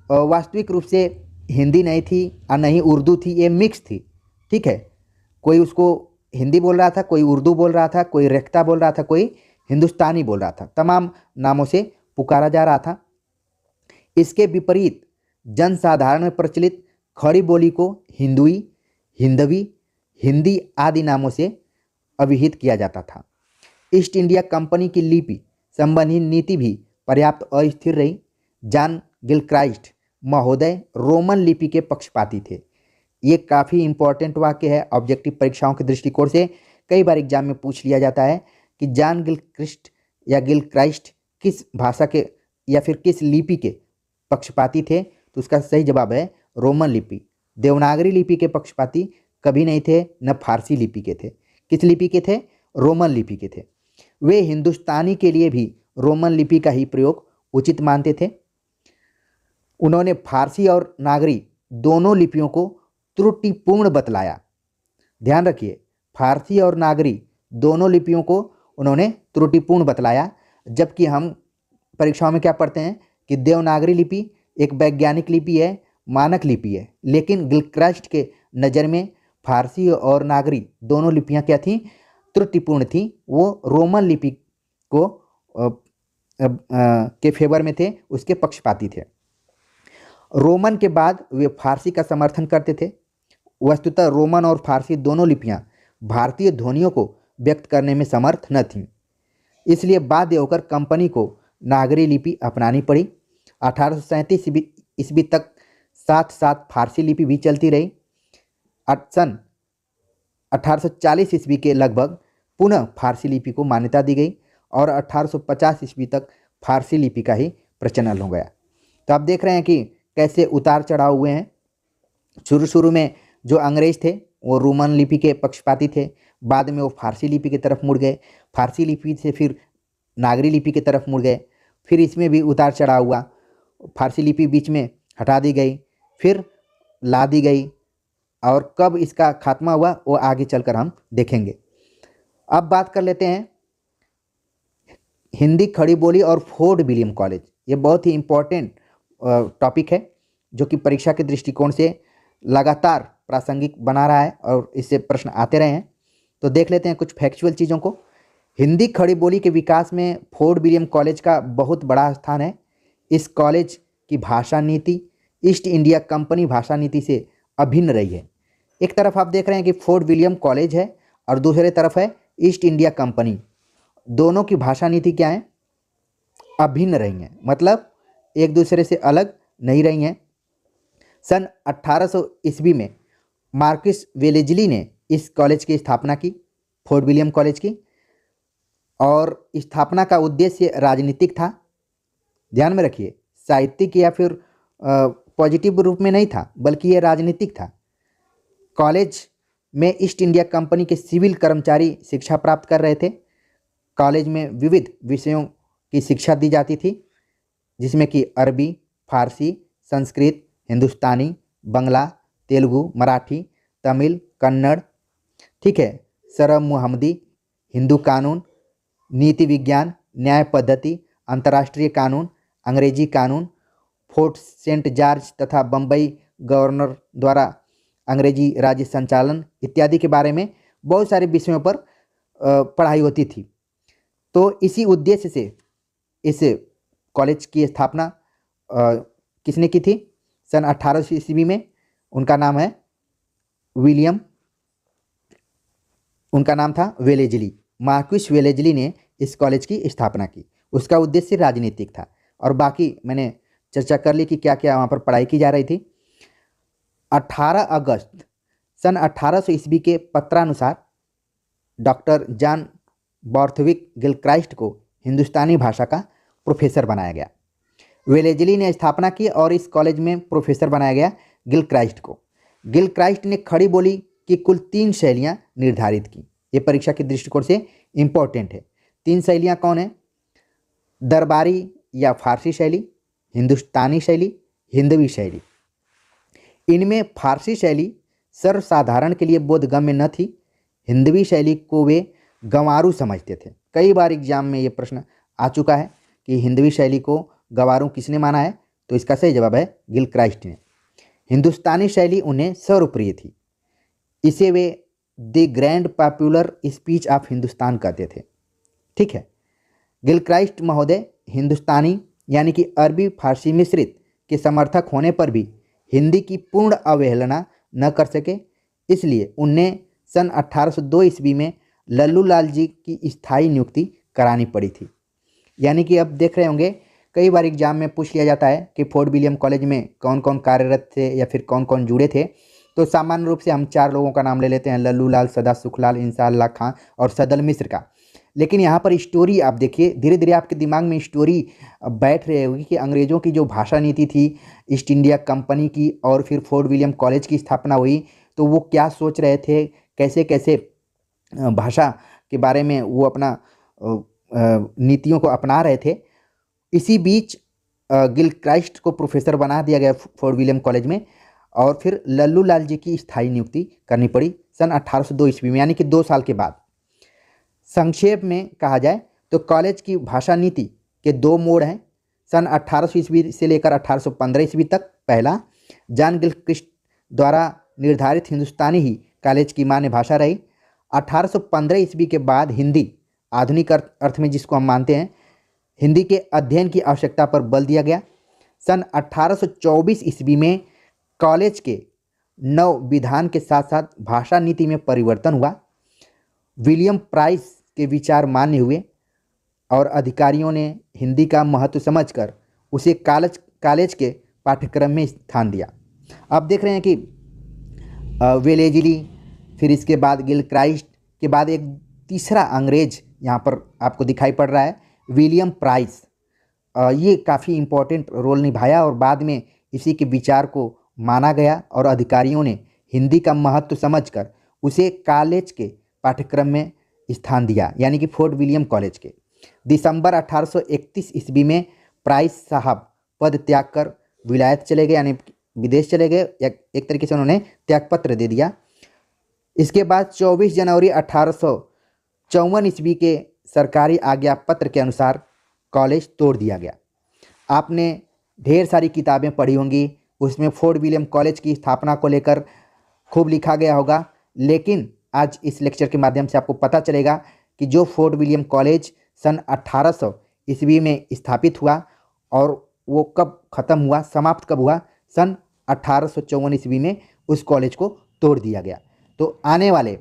वास्तविक रूप से हिंदी नहीं थी और नहीं उर्दू थी, ये मिक्स थी। ठीक है, कोई उसको हिंदी बोल रहा था, कोई उर्दू बोल रहा था, कोई रेख्ता बोल रहा था, कोई हिंदुस्तानी बोल रहा था, तमाम नामों से पुकारा जा रहा था। इसके विपरीत जनसाधारण में प्रचलित खड़ी बोली को हिंदुई, हिंदवी, हिंदी आदि नामों से अभिहित किया जाता था। ईस्ट इंडिया कंपनी की लिपि संबंधी नीति भी पर्याप्त अस्थिर रही। जॉन गिलक्राइस्ट महोदय रोमन लिपि के पक्षपाती थे। ये काफ़ी इंपॉर्टेंट वाक्य है, ऑब्जेक्टिव परीक्षाओं के दृष्टिकोण से कई बार एग्जाम में पूछ लिया जाता है कि जॉन गिलक्रिस्ट या गिलक्राइस्ट किस भाषा के या फिर किस लिपि के पक्षपाती थे। तो उसका सही जवाब है रोमन लिपि। देवनागरी लिपि के पक्षपाती कभी नहीं थे, न फारसी लिपि के थे। किस लिपि के थे? रोमन लिपि के थे। वे हिंदुस्तानी के लिए भी रोमन लिपि का ही प्रयोग उचित मानते थे। उन्होंने फारसी और नागरी दोनों लिपियों को त्रुटिपूर्ण बतलाया। ध्यान रखिए, फारसी और नागरी दोनों लिपियों को उन्होंने त्रुटिपूर्ण बतलाया। जबकि हम परीक्षाओं में क्या पढ़ते हैं कि देवनागरी लिपि एक वैज्ञानिक लिपि है, मानक लिपि है, लेकिन गिलक्राइस्ट के नज़र में फारसी और नागरी दोनों लिपियां क्या थीं? त्रुटिपूर्ण थीं। वो रोमन लिपि को के फेवर में थे, उसके पक्षपाती थे। रोमन के बाद वे फारसी का समर्थन करते थे। वस्तुतः रोमन और फारसी दोनों लिपियां भारतीय ध्वनियों को व्यक्त करने में समर्थ न थीं, इसलिए बाध्य होकर कंपनी को नागरी लिपि अपनानी पड़ी। 1837 ईस्वी तक साथ साथ फारसी लिपि भी चलती रही। सन 1840 ईस्वी के लगभग पुनः फारसी लिपि को मान्यता दी गई और 1850 ईस्वी तक फारसी लिपि का ही प्रचलन हो गया। तो आप देख रहे हैं कि कैसे उतार चढ़ाव हुए हैं। शुरू में जो अंग्रेज थे वो रोमन लिपि के पक्षपाती थे, बाद में वो फारसी लिपि की तरफ मुड़ गए, फारसी लिपि से फिर नागरी लिपि की तरफ मुड़ गए, फिर इसमें भी उतार चढ़ाव हुआ। फारसी लिपि बीच में हटा दी गई, फिर ला दी गई, और कब इसका खात्मा हुआ वो आगे चलकर हम देखेंगे। अब बात कर लेते हैं हिंदी खड़ी बोली और फोर्ट विलियम कॉलेज। ये बहुत ही इम्पोर्टेंट टॉपिक है जो कि परीक्षा के दृष्टिकोण से लगातार प्रासंगिक बना रहा है और इससे प्रश्न आते रहे हैं। तो देख लेते हैं कुछ फैक्चुअल चीज़ों को हिंदी खड़ी बोली के विकास में फोर्ट विलियम कॉलेज का बहुत बड़ा स्थान है। इस कॉलेज की भाषा नीति ईस्ट इंडिया कंपनी भाषा नीति से अभिन्न रही है। एक तरफ आप देख रहे हैं कि फोर्ट विलियम कॉलेज है और दूसरे तरफ है ईस्ट इंडिया कंपनी। दोनों की भाषा नीति क्या है? अभिन्न रही हैं, मतलब एक दूसरे से अलग नहीं रही हैं। सन 1800 ईस्वी में मार्कस वेलेजली ने इस कॉलेज की स्थापना की, फोर्ट विलियम कॉलेज की, और स्थापना का उद्देश्य राजनीतिक था। ध्यान में रखिए, साहित्यिक या फिर पॉजिटिव रूप में नहीं था, बल्कि ये राजनीतिक था। कॉलेज में ईस्ट इंडिया कंपनी के सिविल कर्मचारी शिक्षा प्राप्त कर रहे थे। कॉलेज में विविध विषयों की शिक्षा दी जाती थी, जिसमें कि अरबी, फारसी, संस्कृत, हिंदुस्तानी, बंगला, तेलुगु, मराठी, तमिल, कन्नड़, ठीक है, सरब मुहम्मदी, हिंदू कानून, नीति विज्ञान, न्याय पद्धति, अंतर्राष्ट्रीय कानून, अंग्रेजी कानून, फोर्ट सेंट जॉर्ज तथा बम्बई गवर्नर द्वारा अंग्रेजी राज्य संचालन इत्यादि के बारे में बहुत सारे विषयों पर पढ़ाई होती थी। तो इसी उद्देश्य से इस कॉलेज की स्थापना किसने की थी? सन 1800 ईस्वी में। उनका नाम है विलियम, उनका नाम था वेलेजली। मार्कस वेलेजली ने इस कॉलेज की स्थापना की। उसका उद्देश्य राजनीतिक था, और बाकी मैंने चर्चा कर ली कि क्या क्या वहाँ पर पढ़ाई की जा रही थी। 18 अगस्त सन 1800 ईस्वी के पत्रानुसार डॉक्टर जॉन बॉर्थविक गिलक्राइस्ट को हिंदुस्तानी भाषा का प्रोफेसर बनाया गया। वेलेजली ने स्थापना की और इस कॉलेज में प्रोफेसर बनाया गया गिलक्राइस्ट को। गिलक्राइस्ट ने खड़ी बोली की कुल 3 शैलियाँ निर्धारित की। ये परीक्षा के दृष्टिकोण से इम्पोर्टेंट है। 3 शैलियाँ कौन है? दरबारी या फारसी शैली, हिंदुस्तानी शैली, हिंदवी शैली। इनमें फारसी शैली सर्वसाधारण के लिए बोधगम्य न थी। हिंदवी शैली को वे गंवारू समझते थे। कई बार एग्जाम में ये प्रश्न आ चुका है कि हिंदवी शैली को गंवारू किसने माना है? तो इसका सही जवाब है गिलक्राइस्ट ने। हिंदुस्तानी शैली उन्हें सर्वप्रिय थी। इसे way the grand popular speech of Hindustan कहते थे। ठीक है, गिलक्राइस्ट महोदय हिंदुस्तानी यानी कि अरबी फारसी मिश्रित के समर्थक होने पर भी हिंदी की पूर्ण अवहेलना न कर सके, इसलिए उन्हें सन 1802 ईस्वी में लल्लू लाल जी की स्थायी नियुक्ति करानी पड़ी थी। यानी कि अब देख रहे होंगे कई बार एग्जाम में पूछ लिया जाता है कि फोर्ट विलियम कॉलेज में कौन कौन कार्यरत थे या फिर कौन कौन जुड़े थे। तो सामान्य रूप से हम 4 लोगों का नाम ले लेते हैं, लल्लू लाल, सदा सुखलाल, इंसाअल्लाह खां और सदल मिश्र का। लेकिन यहाँ पर स्टोरी आप देखिए, धीरे धीरे आपके दिमाग में स्टोरी बैठ रही होगी कि अंग्रेज़ों की जो भाषा नीति थी ईस्ट इंडिया कंपनी की, और फिर फोर्ट विलियम कॉलेज की स्थापना हुई, तो वो क्या सोच रहे थे, कैसे कैसे भाषा के बारे में वो अपना नीतियों को अपना रहे थे। इसी बीच गिलक्राइस्ट को प्रोफेसर बना दिया गया फोर्ट विलियम कॉलेज में, और फिर लल्लू लाल जी की स्थायी नियुक्ति करनी पड़ी सन 1802 ईस्वी में, यानी कि 2 साल के बाद। संक्षेप में कहा जाए तो कॉलेज की भाषा नीति के 2 मोड़ हैं सन 1800 ईस्वी से लेकर 1815 ईस्वी तक। पहला, जॉन गिलक्राइस्ट द्वारा निर्धारित हिंदुस्तानी ही कॉलेज की मान्य भाषा रही। 1815 ईस्वी के बाद हिंदी, आधुनिक अर्थ में जिसको हम मानते हैं, हिंदी के अध्ययन की आवश्यकता पर बल दिया गया। सन 1824 ईस्वी में कॉलेज के नव विधान के साथ साथ भाषा नीति में परिवर्तन हुआ। विलियम प्राइस के विचार मान्य हुए और अधिकारियों ने हिंदी का महत्व समझकर उसे कॉलेज के पाठ्यक्रम में स्थान दिया। अब देख रहे हैं कि वेलेजली, फिर इसके बाद गिलक्राइस्ट के बाद एक तीसरा अंग्रेज यहाँ पर आपको दिखाई पड़ रहा है, विलियम प्राइस। ये काफ़ी इम्पोर्टेंट रोल निभाया और बाद में इसी के विचार को माना गया और अधिकारियों ने हिंदी का महत्व समझकर उसे कॉलेज के पाठ्यक्रम में स्थान दिया, यानी कि फोर्ट विलियम कॉलेज के। दिसंबर 1831 ईस्वी में प्राइस साहब पद त्याग कर विलायत चले गए, यानी विदेश चले गए। एक तरीके से उन्होंने त्यागपत्र दे दिया। इसके बाद 24 जनवरी 1854 ईस्वी के सरकारी आज्ञा पत्र के अनुसार कॉलेज तोड़ दिया गया। आपने ढेर सारी किताबें पढ़ी होंगी, उसमें फोर्ट विलियम कॉलेज की स्थापना को लेकर खूब लिखा गया होगा, लेकिन आज इस लेक्चर के माध्यम से आपको पता चलेगा कि जो फोर्ट विलियम कॉलेज सन 1800 ईस्वी में स्थापित हुआ और वो कब ख़त्म हुआ, समाप्त कब हुआ, सन 1854 ईस्वी में उस कॉलेज को तोड़ दिया गया। तो आने वाले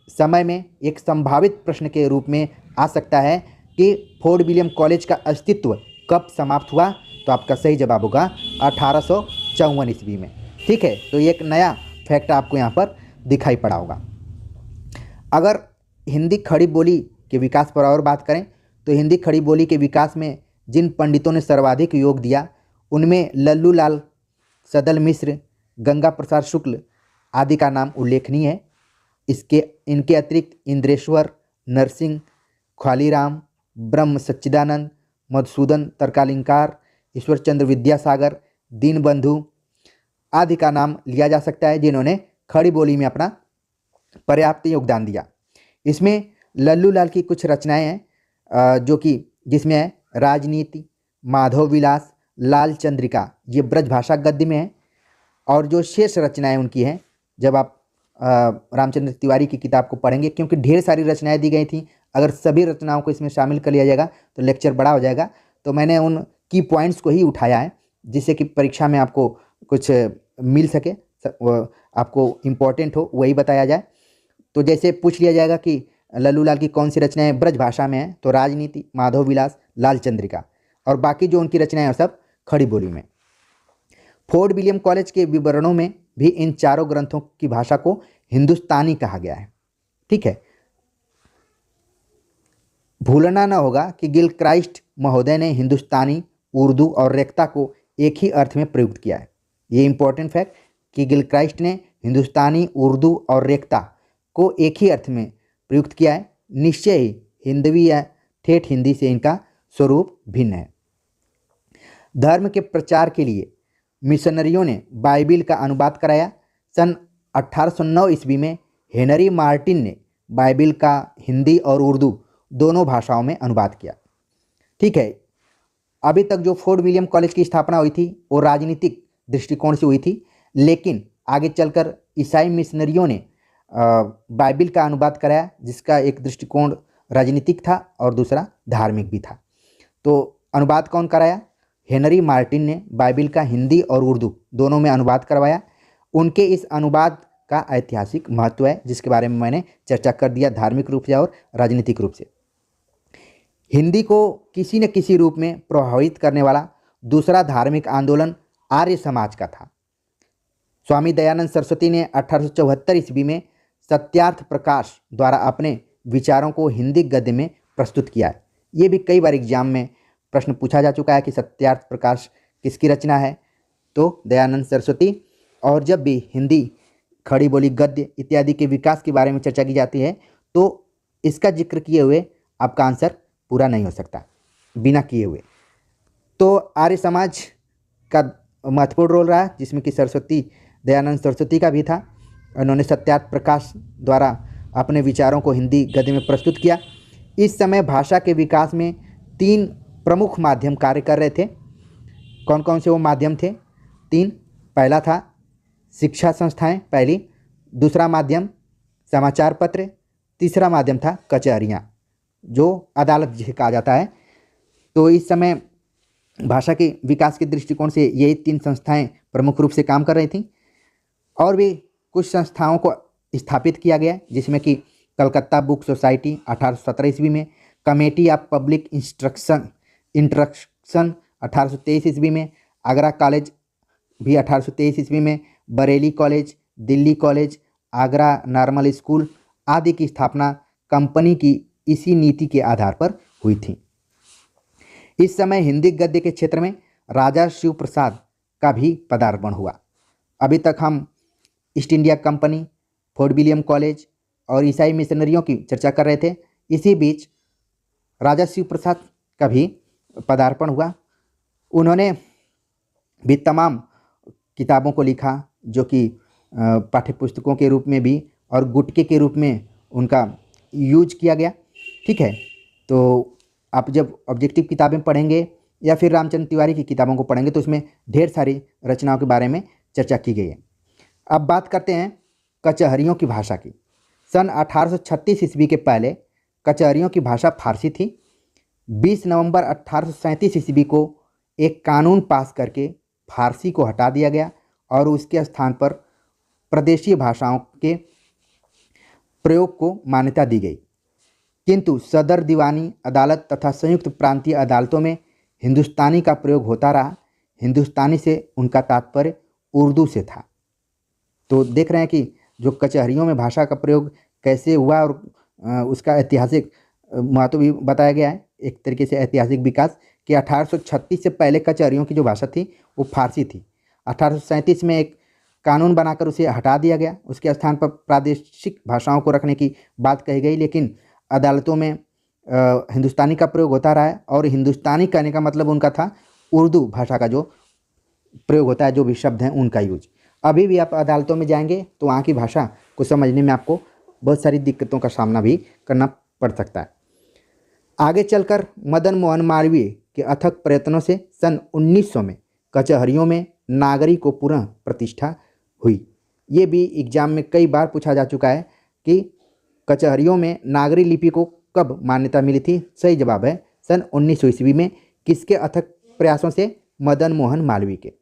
समय में एक संभावित प्रश्न के रूप में आ सकता है कि फोर्ट विलियम कॉलेज का अस्तित्व कब समाप्त हुआ, तो आपका सही जवाब होगा 1854 ईस्वी में। ठीक है, तो ये एक नया फैक्ट आपको यहाँ पर दिखाई पड़ा होगा। अगर हिंदी खड़ी बोली के विकास पर और बात करें तो हिंदी खड़ी बोली के विकास में जिन पंडितों ने सर्वाधिक योग दिया उनमें लल्लू लाल सदल मिश्र, गंगा प्रसाद शुक्ल आदि का नाम उल्लेखनीय है। इनके अतिरिक्त इंद्रेश्वर, नरसिंह, ख्वालीराम, ब्रह्म सच्चिदानंद, मधुसूदन तर्कालंकार, ईश्वरचंद्र विद्यासागर, दीनबंधु आदि का नाम लिया जा सकता है जिन्होंने खड़ी बोली में अपना पर्याप्त योगदान दिया। इसमें लल्लू लाल की कुछ रचनाएं हैं जो कि जिसमें है राजनीति, माधव विलास, लाल चंद्रिका, ये ब्रज भाषा गद्य में है। और जो शेष रचनाएं उनकी हैं, जब आप रामचंद्र तिवारी की किताब को पढ़ेंगे, क्योंकि ढेर सारी रचनाएं दी गई थी, अगर सभी रचनाओं को इसमें शामिल कर लिया जाएगा तो लेक्चर बड़ा हो जाएगा। तो मैंने उन की पॉइंट्स को ही उठाया है जिससे कि परीक्षा में आपको कुछ मिल सके, आपको इम्पोर्टेंट हो वही बताया जाए। तो जैसे पूछ लिया जाएगा कि लल्लू लाल की कौन सी रचनाएं ब्रज भाषा में है, तो राजनीति, माधव विलास, लाल चंद्रिका, और बाकी जो उनकी रचनाएं हैं सब खड़ी बोली में। फोर्ट विलियम कॉलेज के विवरणों में भी इन चारों ग्रंथों की भाषा को हिंदुस्तानी कहा गया है। ठीक है, भूलना न होगा कि गिलक्राइस्ट महोदय ने हिंदुस्तानी, उर्दू और रेख्ता को एक ही अर्थ में प्रयुक्त किया है। ये इंपॉर्टेंट फैक्ट कि गिलक्राइस्ट ने हिंदुस्तानी, उर्दू और रेख्ता को एक ही अर्थ में प्रयुक्त किया है। निश्चय ही हिंदवी या ठेठ हिंदी से इनका स्वरूप भिन्न है। धर्म के प्रचार के लिए मिशनरियों ने बाइबिल का अनुवाद कराया। सन 1809 ईस्वी में हेनरी मार्टिन ने बाइबिल का हिंदी और उर्दू दोनों भाषाओं में अनुवाद किया। ठीक है, अभी तक जो फोर्ट विलियम कॉलेज की स्थापना हुई थी वो राजनीतिक दृष्टिकोण से हुई थी, लेकिन आगे चलकर ईसाई मिशनरियों ने बाइबिल का अनुवाद कराया, जिसका एक दृष्टिकोण राजनीतिक था और दूसरा धार्मिक भी था। तो अनुवाद कौन कराया? हेनरी मार्टिन ने बाइबिल का हिंदी और उर्दू दोनों में अनुवाद करवाया। उनके इस अनुवाद का ऐतिहासिक महत्व है, जिसके बारे में मैंने चर्चा कर दिया, धार्मिक रूप से और राजनीतिक रूप से। हिंदी को किसी न किसी रूप में प्रभावित करने वाला दूसरा धार्मिक आंदोलन आर्य समाज का था। स्वामी दयानंद सरस्वती ने 1874 ईस्वी में सत्यार्थ प्रकाश द्वारा अपने विचारों को हिंदी गद्य में प्रस्तुत किया है। ये भी कई बार एग्जाम में प्रश्न पूछा जा चुका है कि सत्यार्थ प्रकाश किसकी रचना है, तो दयानंद सरस्वती। और जब भी हिंदी खड़ी बोली, गद्य इत्यादि के विकास के बारे में चर्चा की जाती है तो इसका जिक्र किए हुए आपका आंसर पूरा नहीं हो सकता, बिना किए हुए। तो आर्य समाज का महत्वपूर्ण रोल रहा, जिसमें कि सरस्वती, दयानंद सरस्वती का भी था। उन्होंने सत्यार्थ प्रकाश द्वारा अपने विचारों को हिंदी गद्य में प्रस्तुत किया। इस समय भाषा के विकास में 3 प्रमुख माध्यम कार्य कर रहे थे। कौन कौन से वो माध्यम थे? 3। पहला था शिक्षा संस्थाएं, पहली। दूसरा माध्यम समाचार पत्र। तीसरा माध्यम था कचहरियाँ, जो अदालत जिसे कहा जाता है। तो इस समय भाषा के विकास के दृष्टिकोण से यही 3 संस्थाएं प्रमुख रूप से काम कर रही थीं। और भी कुछ संस्थाओं को स्थापित किया गया, जिसमें कि कलकत्ता बुक सोसाइटी 1817 ईस्वी में, कमेटी ऑफ पब्लिक इंस्ट्रक्शन 1823 ईस्वी में, आगरा कॉलेज भी 1823 ईस्वी में, Bareilly college, Delhi college, Agra normal school आदि की स्थापना कंपनी की इसी नीति के आधार पर हुई थी। इस समय हिंदी गद्य के क्षेत्र में राजा शिव प्रसाद का भी पदार्पण हुआ। अभी तक हम east India company, fort William college और ईसाई मिशनरियों की चर्चा कर रहे थे। इसी बीच राजा शिव प्रसाद का भी पदार्पण हुआ। उन्होंने भी तमाम किताबों को लिखा, जो कि पाठ्यपुस्तकों के रूप में भी और गुटके के रूप में उनका यूज किया गया। ठीक है, तो आप जब ऑब्जेक्टिव किताबें पढ़ेंगे या फिर रामचंद्र तिवारी की किताबों को पढ़ेंगे तो उसमें ढेर सारी रचनाओं के बारे में चर्चा की गई है। अब बात करते हैं कचहरियों की भाषा की। सन 1836 ईस्वी के पहले कचहरियों की भाषा फारसी थी। 20 नवंबर 1837 ईस्वी को एक कानून पास करके फारसी को हटा दिया गया और उसके स्थान पर प्रदेशीय भाषाओं के प्रयोग को मान्यता दी गई। किंतु सदर दीवानी अदालत तथा संयुक्त प्रांतीय अदालतों में हिंदुस्तानी का प्रयोग होता रहा। हिंदुस्तानी से उनका तात्पर्य उर्दू से था। तो देख रहे हैं कि जो कचहरियों में भाषा का प्रयोग कैसे हुआ और उसका ऐतिहासिक महत्व भी बताया गया है। एक तरीके से ऐतिहासिक विकास कि 1836 से पहले कचहरियों की जो भाषा थी वो फारसी थी। 1837 में एक कानून बनाकर उसे हटा दिया गया, उसके स्थान पर प्रादेशिक भाषाओं को रखने की बात कही गई, लेकिन अदालतों में हिंदुस्तानी का प्रयोग होता रहा है। और हिंदुस्तानी कहने का मतलब उनका था उर्दू भाषा का जो प्रयोग होता है, जो भी शब्द हैं उनका यूज। अभी भी आप अदालतों में जाएंगे तो वहाँ की भाषा को समझने में आपको बहुत सारी दिक्कतों का सामना भी करना पड़ सकता है। आगे चलकर मदन मोहन मालवीय के अथक प्रयत्नों से सन 1900 में कचहरियों में नागरी को पुनः प्रतिष्ठा हुई। ये भी एग्जाम में कई बार पूछा जा चुका है कि कचहरियों में नागरी लिपि को कब मान्यता मिली थी। सही जवाब है सन 1900 ईस्वी में। किसके अथक प्रयासों से? मदन मोहन मालवीय के।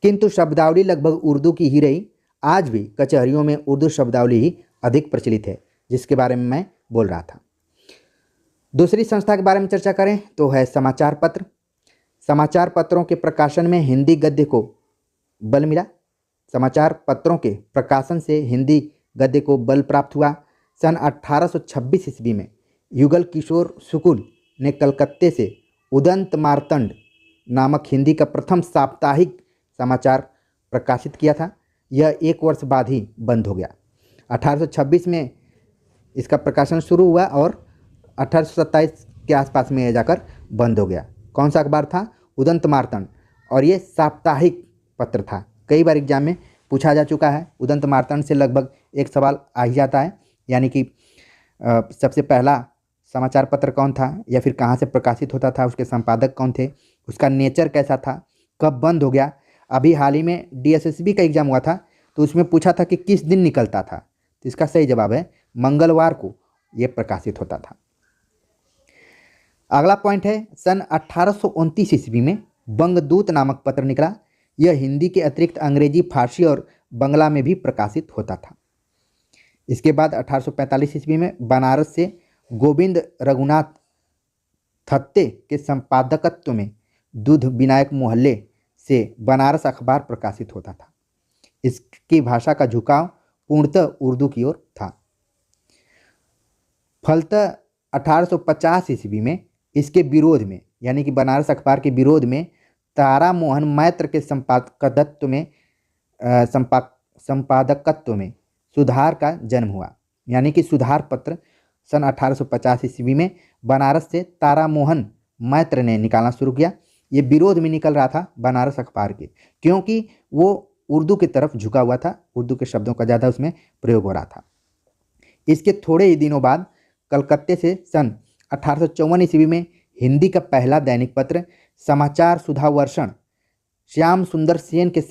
किंतु शब्दावली लगभग उर्दू की ही रही। आज भी कचहरियों में उर्दू शब्दावली ही अधिक प्रचलित है, जिसके बारे में मैं बोल रहा था। दूसरी संस्था के बारे में चर्चा करें तो है समाचार पत्र। समाचार पत्रों के प्रकाशन में हिंदी गद्य को बल मिला। समाचार पत्रों के प्रकाशन से हिंदी गद्य को बल प्राप्त हुआ। सन 1826 ईस्वी में युगल किशोर शुक्ल ने कलकत्ते से उदंत मार्तंड नामक हिंदी का प्रथम साप्ताहिक समाचार प्रकाशित किया था। यह 1 वर्ष बाद ही बंद हो गया। 1826 में इसका प्रकाशन शुरू हुआ और 1827 के आसपास में यह जाकर बंद हो गया। कौन सा अखबार था? उदंत मार्तंड। और ये साप्ताहिक पत्र था। कई बार एग्जाम में पूछा जा चुका है। उदंत मार्तंड से लगभग एक सवाल आ ही जाता है, यानी कि सबसे पहला समाचार पत्र कौन था या फिर कहाँ से प्रकाशित होता था, उसके संपादक कौन थे, उसका नेचर कैसा था, कब बंद हो गया। अभी हाल ही में DSSB का एग्जाम हुआ था तो उसमें पूछा था कि किस दिन निकलता था। तो इसका सही जवाब है मंगलवार को यह प्रकाशित होता था। अगला पॉइंट है सन 1829 ईस्वी में बंगदूत नामक पत्र निकला। यह हिंदी के अतिरिक्त अंग्रेजी, फारसी और बंगला में भी प्रकाशित होता था। इसके बाद 1845 ईस्वी में बनारस से गोविंद रघुनाथ थत्ते के संपादकत्व में दूध विनायक मोहल्ले से बनारस अखबार प्रकाशित होता था। इसकी भाषा का झुकाव पूर्णतः उर्दू की ओर था। फलतः 1850 ईस्वी में इसके विरोध में, यानी कि बनारस अखबार के विरोध में तारा मोहन मैत्र के संपादकत्व में सुधार का जन्म हुआ। यानी कि सुधार पत्र सन 1850 ईस्वी में बनारस से तारा मोहन मैत्र ने निकालना शुरू किया। ये विरोध में निकल रहा था बनारस अखबार के, क्योंकि वो उर्दू की तरफ झुका हुआ था। उर्दू के शब्दों का ज़्यादा उसमें प्रयोग हो रहा था। इसके थोड़े ही दिनों बाद कलकत्ते से सन 1854 ईस्वी में हिंदी का पहला दैनिक पत्र समाचार सुधावर्षण श्याम सुंदर सेन के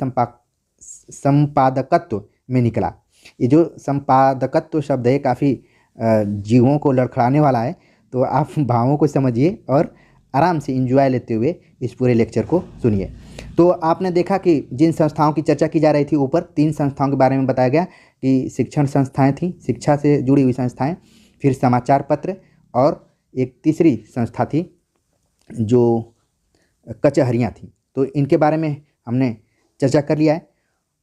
संपादकत्व में निकला। ये जो संपादकत्व शब्द है काफ़ी जीवों को लड़खड़ाने वाला है, तो आप भावों को समझिए और आराम से एंजॉय लेते हुए इस पूरे लेक्चर को सुनिए। तो आपने देखा कि जिन संस्थाओं की चर्चा की जा रही थी, ऊपर 3 संस्थाओं के बारे में बताया गया कि शिक्षण संस्थाएं थी, शिक्षा से जुड़ी हुई संस्थाएं, फिर समाचार पत्र, और एक तीसरी संस्था थी जो कचहरियाँ थी। तो इनके बारे में हमने चर्चा कर लिया है।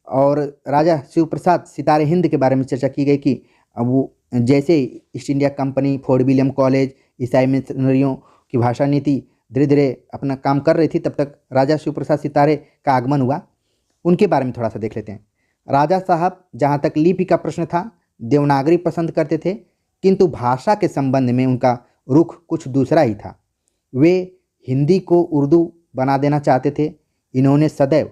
और राजा शिव प्रसाद सितारे हिंद के बारे में चर्चा की गई कि वो जैसे east India company, fort William college, ईसाई मिशनरियों की भाषा नीति धीरे धीरे अपना काम कर रही थी, तब तक राजा शिव प्रसाद सितारे का आगमन हुआ। उनके बारे में थोड़ा सा देख लेते हैं। राजा साहब जहाँ तक लिपि का प्रश्न था, देवनागरी पसंद करते थे, किंतु भाषा के संबंध में उनका रुख कुछ दूसरा ही था। वे हिंदी को उर्दू बना देना चाहते थे। इन्होंने सदैव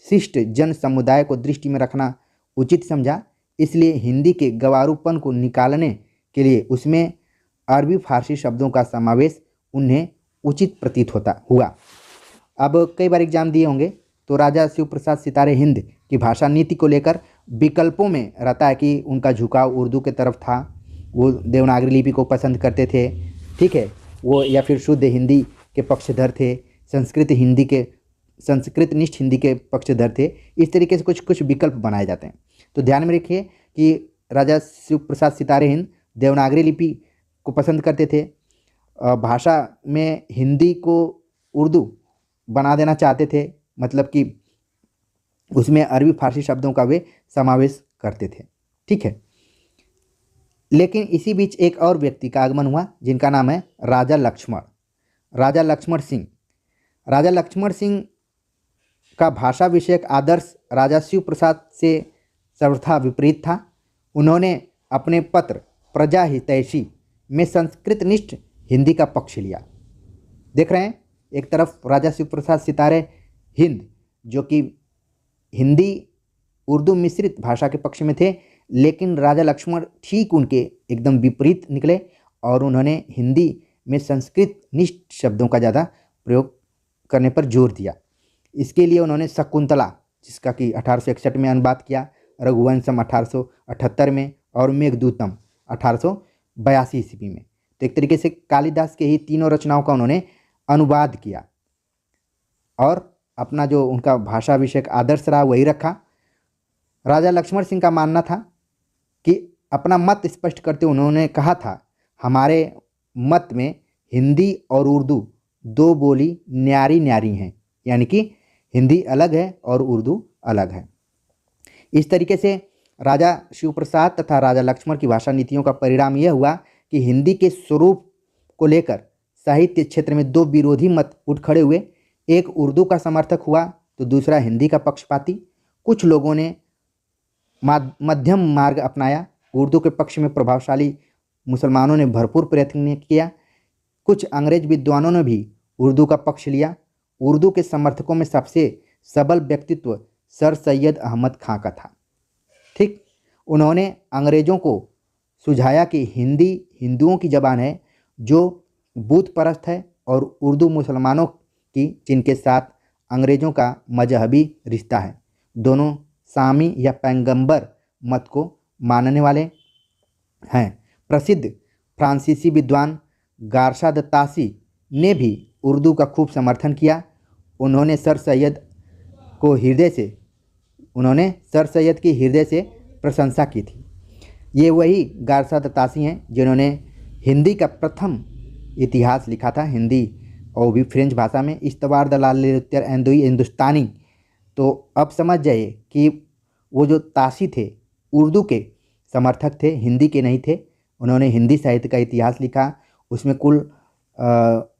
शिष्ट जन समुदाय को दृष्टि में रखना उचित समझा, इसलिए हिंदी के गंवारूपन को निकालने के लिए उसमें अरबी फारसी शब्दों का समावेश उन्हें उचित प्रतीत हुआ। अब कई बार एग्जाम दिए होंगे, तो राजा शिव प्रसाद सितारे हिंद की भाषा नीति को लेकर विकल्पों में रहता है कि उनका झुकाव उर्दू की तरफ था, वो देवनागरी लिपि को पसंद करते थे, ठीक है, वो या फिर शुद्ध हिंदी के पक्षधर थे, संस्कृतनिष्ठ हिंदी के पक्षधर थे। इस तरीके से कुछ कुछ विकल्प बनाए जाते हैं। तो ध्यान में रखिए कि राजा शिव प्रसाद सितारे हिंद देवनागरी लिपि को पसंद करते थे, भाषा में हिंदी को उर्दू बना देना चाहते थे, मतलब कि उसमें अरबी फारसी शब्दों का वे समावेश करते थे, ठीक है। लेकिन इसी बीच एक और व्यक्ति का आगमन हुआ जिनका नाम है राजा लक्ष्मण सिंह। राजा लक्ष्मण सिंह का भाषा विषयक आदर्श राजा शिव प्रसाद से सर्वथा विपरीत था। उन्होंने अपने पत्र प्रजा हितैषी में संस्कृतनिष्ठ हिंदी का पक्ष लिया। देख रहे हैं, एक तरफ राजा शिव प्रसाद सितारे हिंद जो कि हिंदी उर्दू मिश्रित भाषा के पक्ष में थे, लेकिन राजा लक्ष्मण ठीक उनके एकदम विपरीत निकले और उन्होंने हिंदी में संस्कृत निष्ठ शब्दों का ज़्यादा प्रयोग करने पर जोर दिया। इसके लिए उन्होंने शकुंतला, जिसका कि 1861 में अनुवाद किया, रघुवंशम 1878 में और मेघदूतम 1882 ईस्वी में। तो एक तरीके से कालिदास के ही तीनों रचनाओं का उन्होंने अनुवाद किया और अपना जो उनका भाषा विषयक आदर्श रहा वही रखा। राजा लक्ष्मण सिंह का मानना था कि अपना मत स्पष्ट करते उन्होंने कहा था, हमारे मत में हिंदी और उर्दू दो बोली न्यारी न्यारी हैं, यानी कि हिंदी अलग है और उर्दू अलग है। इस तरीके से राजा शिव प्रसाद तथा राजा लक्ष्मण की भाषा नीतियों का परिणाम यह हुआ कि हिंदी के स्वरूप को लेकर साहित्य क्षेत्र में दो विरोधी मत उठ खड़े हुए। एक उर्दू का समर्थक हुआ तो दूसरा हिंदी का पक्षपाती। कुछ लोगों ने मध्यम मार्ग अपनाया। उर्दू के पक्ष में प्रभावशाली मुसलमानों ने भरपूर प्रयत्न किया। कुछ अंग्रेज विद्वानों ने भी उर्दू का पक्ष लिया। उर्दू के समर्थकों में सबसे सबल व्यक्तित्व सर सैयद अहमद खां का था, ठीक। उन्होंने अंग्रेज़ों को सुझाया कि हिंदी हिंदुओं की ज़बान है जो बुत परस्त है और उर्दू मुसलमानों की, जिनके साथ अंग्रेज़ों का मजहबी रिश्ता है। दोनों सामी या पैगंबर मत को मानने वाले हैं। प्रसिद्ध फ्रांसीसी विद्वान गारशा द तासी ने भी उर्दू का खूब समर्थन किया। उन्होंने सर सैयद की हृदय से प्रशंसा की थी। ये वही गारशा द तासी हैं जिन्होंने हिंदी का प्रथम इतिहास लिखा था, हिंदी और भी फ्रेंच भाषा में, इस्तवार दलाल हिंदुस्तानी। तो अब समझ जाइए कि वो जो तासी थे उर्दू के समर्थक थे, हिंदी के नहीं थे। उन्होंने हिंदी साहित्य का इतिहास लिखा, उसमें कुल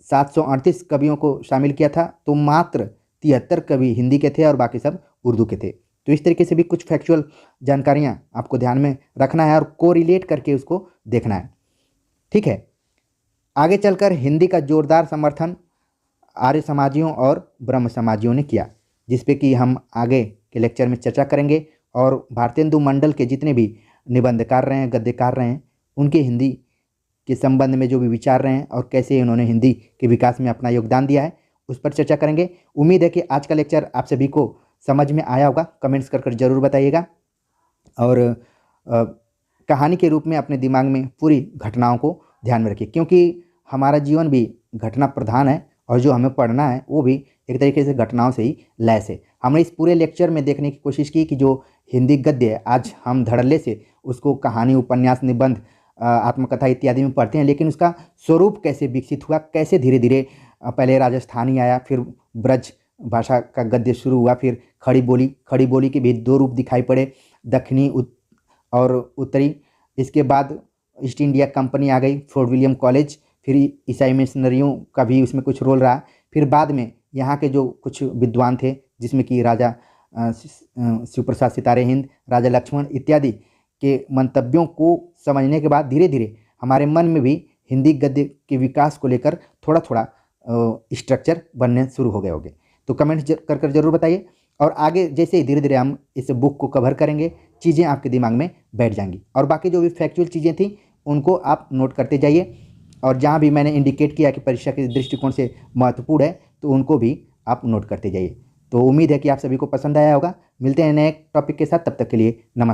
738 कवियों को शामिल किया था, तो मात्र 73 कवि हिंदी के थे और बाकी सब उर्दू के थे। तो इस तरीके से भी कुछ फैक्चुअल जानकारियाँ आपको ध्यान में रखना है और कोरिलेट करके उसको देखना है, ठीक है। आगे चलकर हिंदी का जोरदार समर्थन आर्य समाजियों और ब्रह्म समाजियों ने किया, जिस पे कि हम आगे के लेक्चर में चर्चा करेंगे। और भारतेंदु मंडल के जितने भी निबंधकार रहे हैं, गद्यकार रहे हैं, उनके हिंदी के संबंध में जो भी विचार रहे हैं और कैसे उन्होंने हिंदी के विकास में अपना योगदान दिया है, उस पर चर्चा करेंगे। उम्मीद है कि आज का लेक्चर आप सभी को समझ में आया होगा। कमेंट्स कर ज़रूर बताइएगा और कहानी के रूप में अपने दिमाग में पूरी घटनाओं को ध्यान में रखिए, क्योंकि हमारा जीवन भी घटना प्रधान है और जो हमें पढ़ना है वो भी एक तरीके से घटनाओं से ही लैस है। हमने इस पूरे लेक्चर में देखने की कोशिश की कि जो हिंदी गद्य है, आज हम धड़ल्ले से उसको कहानी, उपन्यास, निबंध, आत्मकथा इत्यादि में पढ़ते हैं, लेकिन उसका स्वरूप कैसे विकसित हुआ, कैसे धीरे धीरे पहले राजस्थानी आया, फिर ब्रज भाषा का गद्य शुरू हुआ, फिर खड़ी बोली के भी दो रूप दिखाई पड़े, दक्षिणी और उत्तरी। इसके बाद ईस्ट इंडिया कंपनी आ गई, फोर्ट विलियम कॉलेज, फिर ईसाई मिशनरियों का भी उसमें कुछ रोल रहा। फिर बाद में यहाँ के जो कुछ विद्वान थे, जिसमें कि राजा शिव प्रसाद सितारे हिंद, राजा लक्ष्मण इत्यादि के मंतव्यों को समझने के बाद धीरे धीरे हमारे मन में भी हिंदी गद्य के विकास को लेकर थोड़ा थोड़ा स्ट्रक्चर बनने शुरू हो गए होंगे। तो कमेंट कर ज़रूर बताइए और आगे जैसे ही धीरे धीरे हम इस बुक को कवर करेंगे, चीज़ें आपके दिमाग में बैठ जाएंगी और बाकी जो भी फैक्चुअल चीज़ें थी उनको आप नोट करते जाइए और जहाँ भी मैंने इंडिकेट किया कि परीक्षा के दृष्टिकोण से महत्वपूर्ण है तो उनको भी आप नोट करते जाइए। तो उम्मीद है कि आप सभी को पसंद आया होगा। मिलते हैं नए टॉपिक के साथ, तब तक के लिए नमस्कार।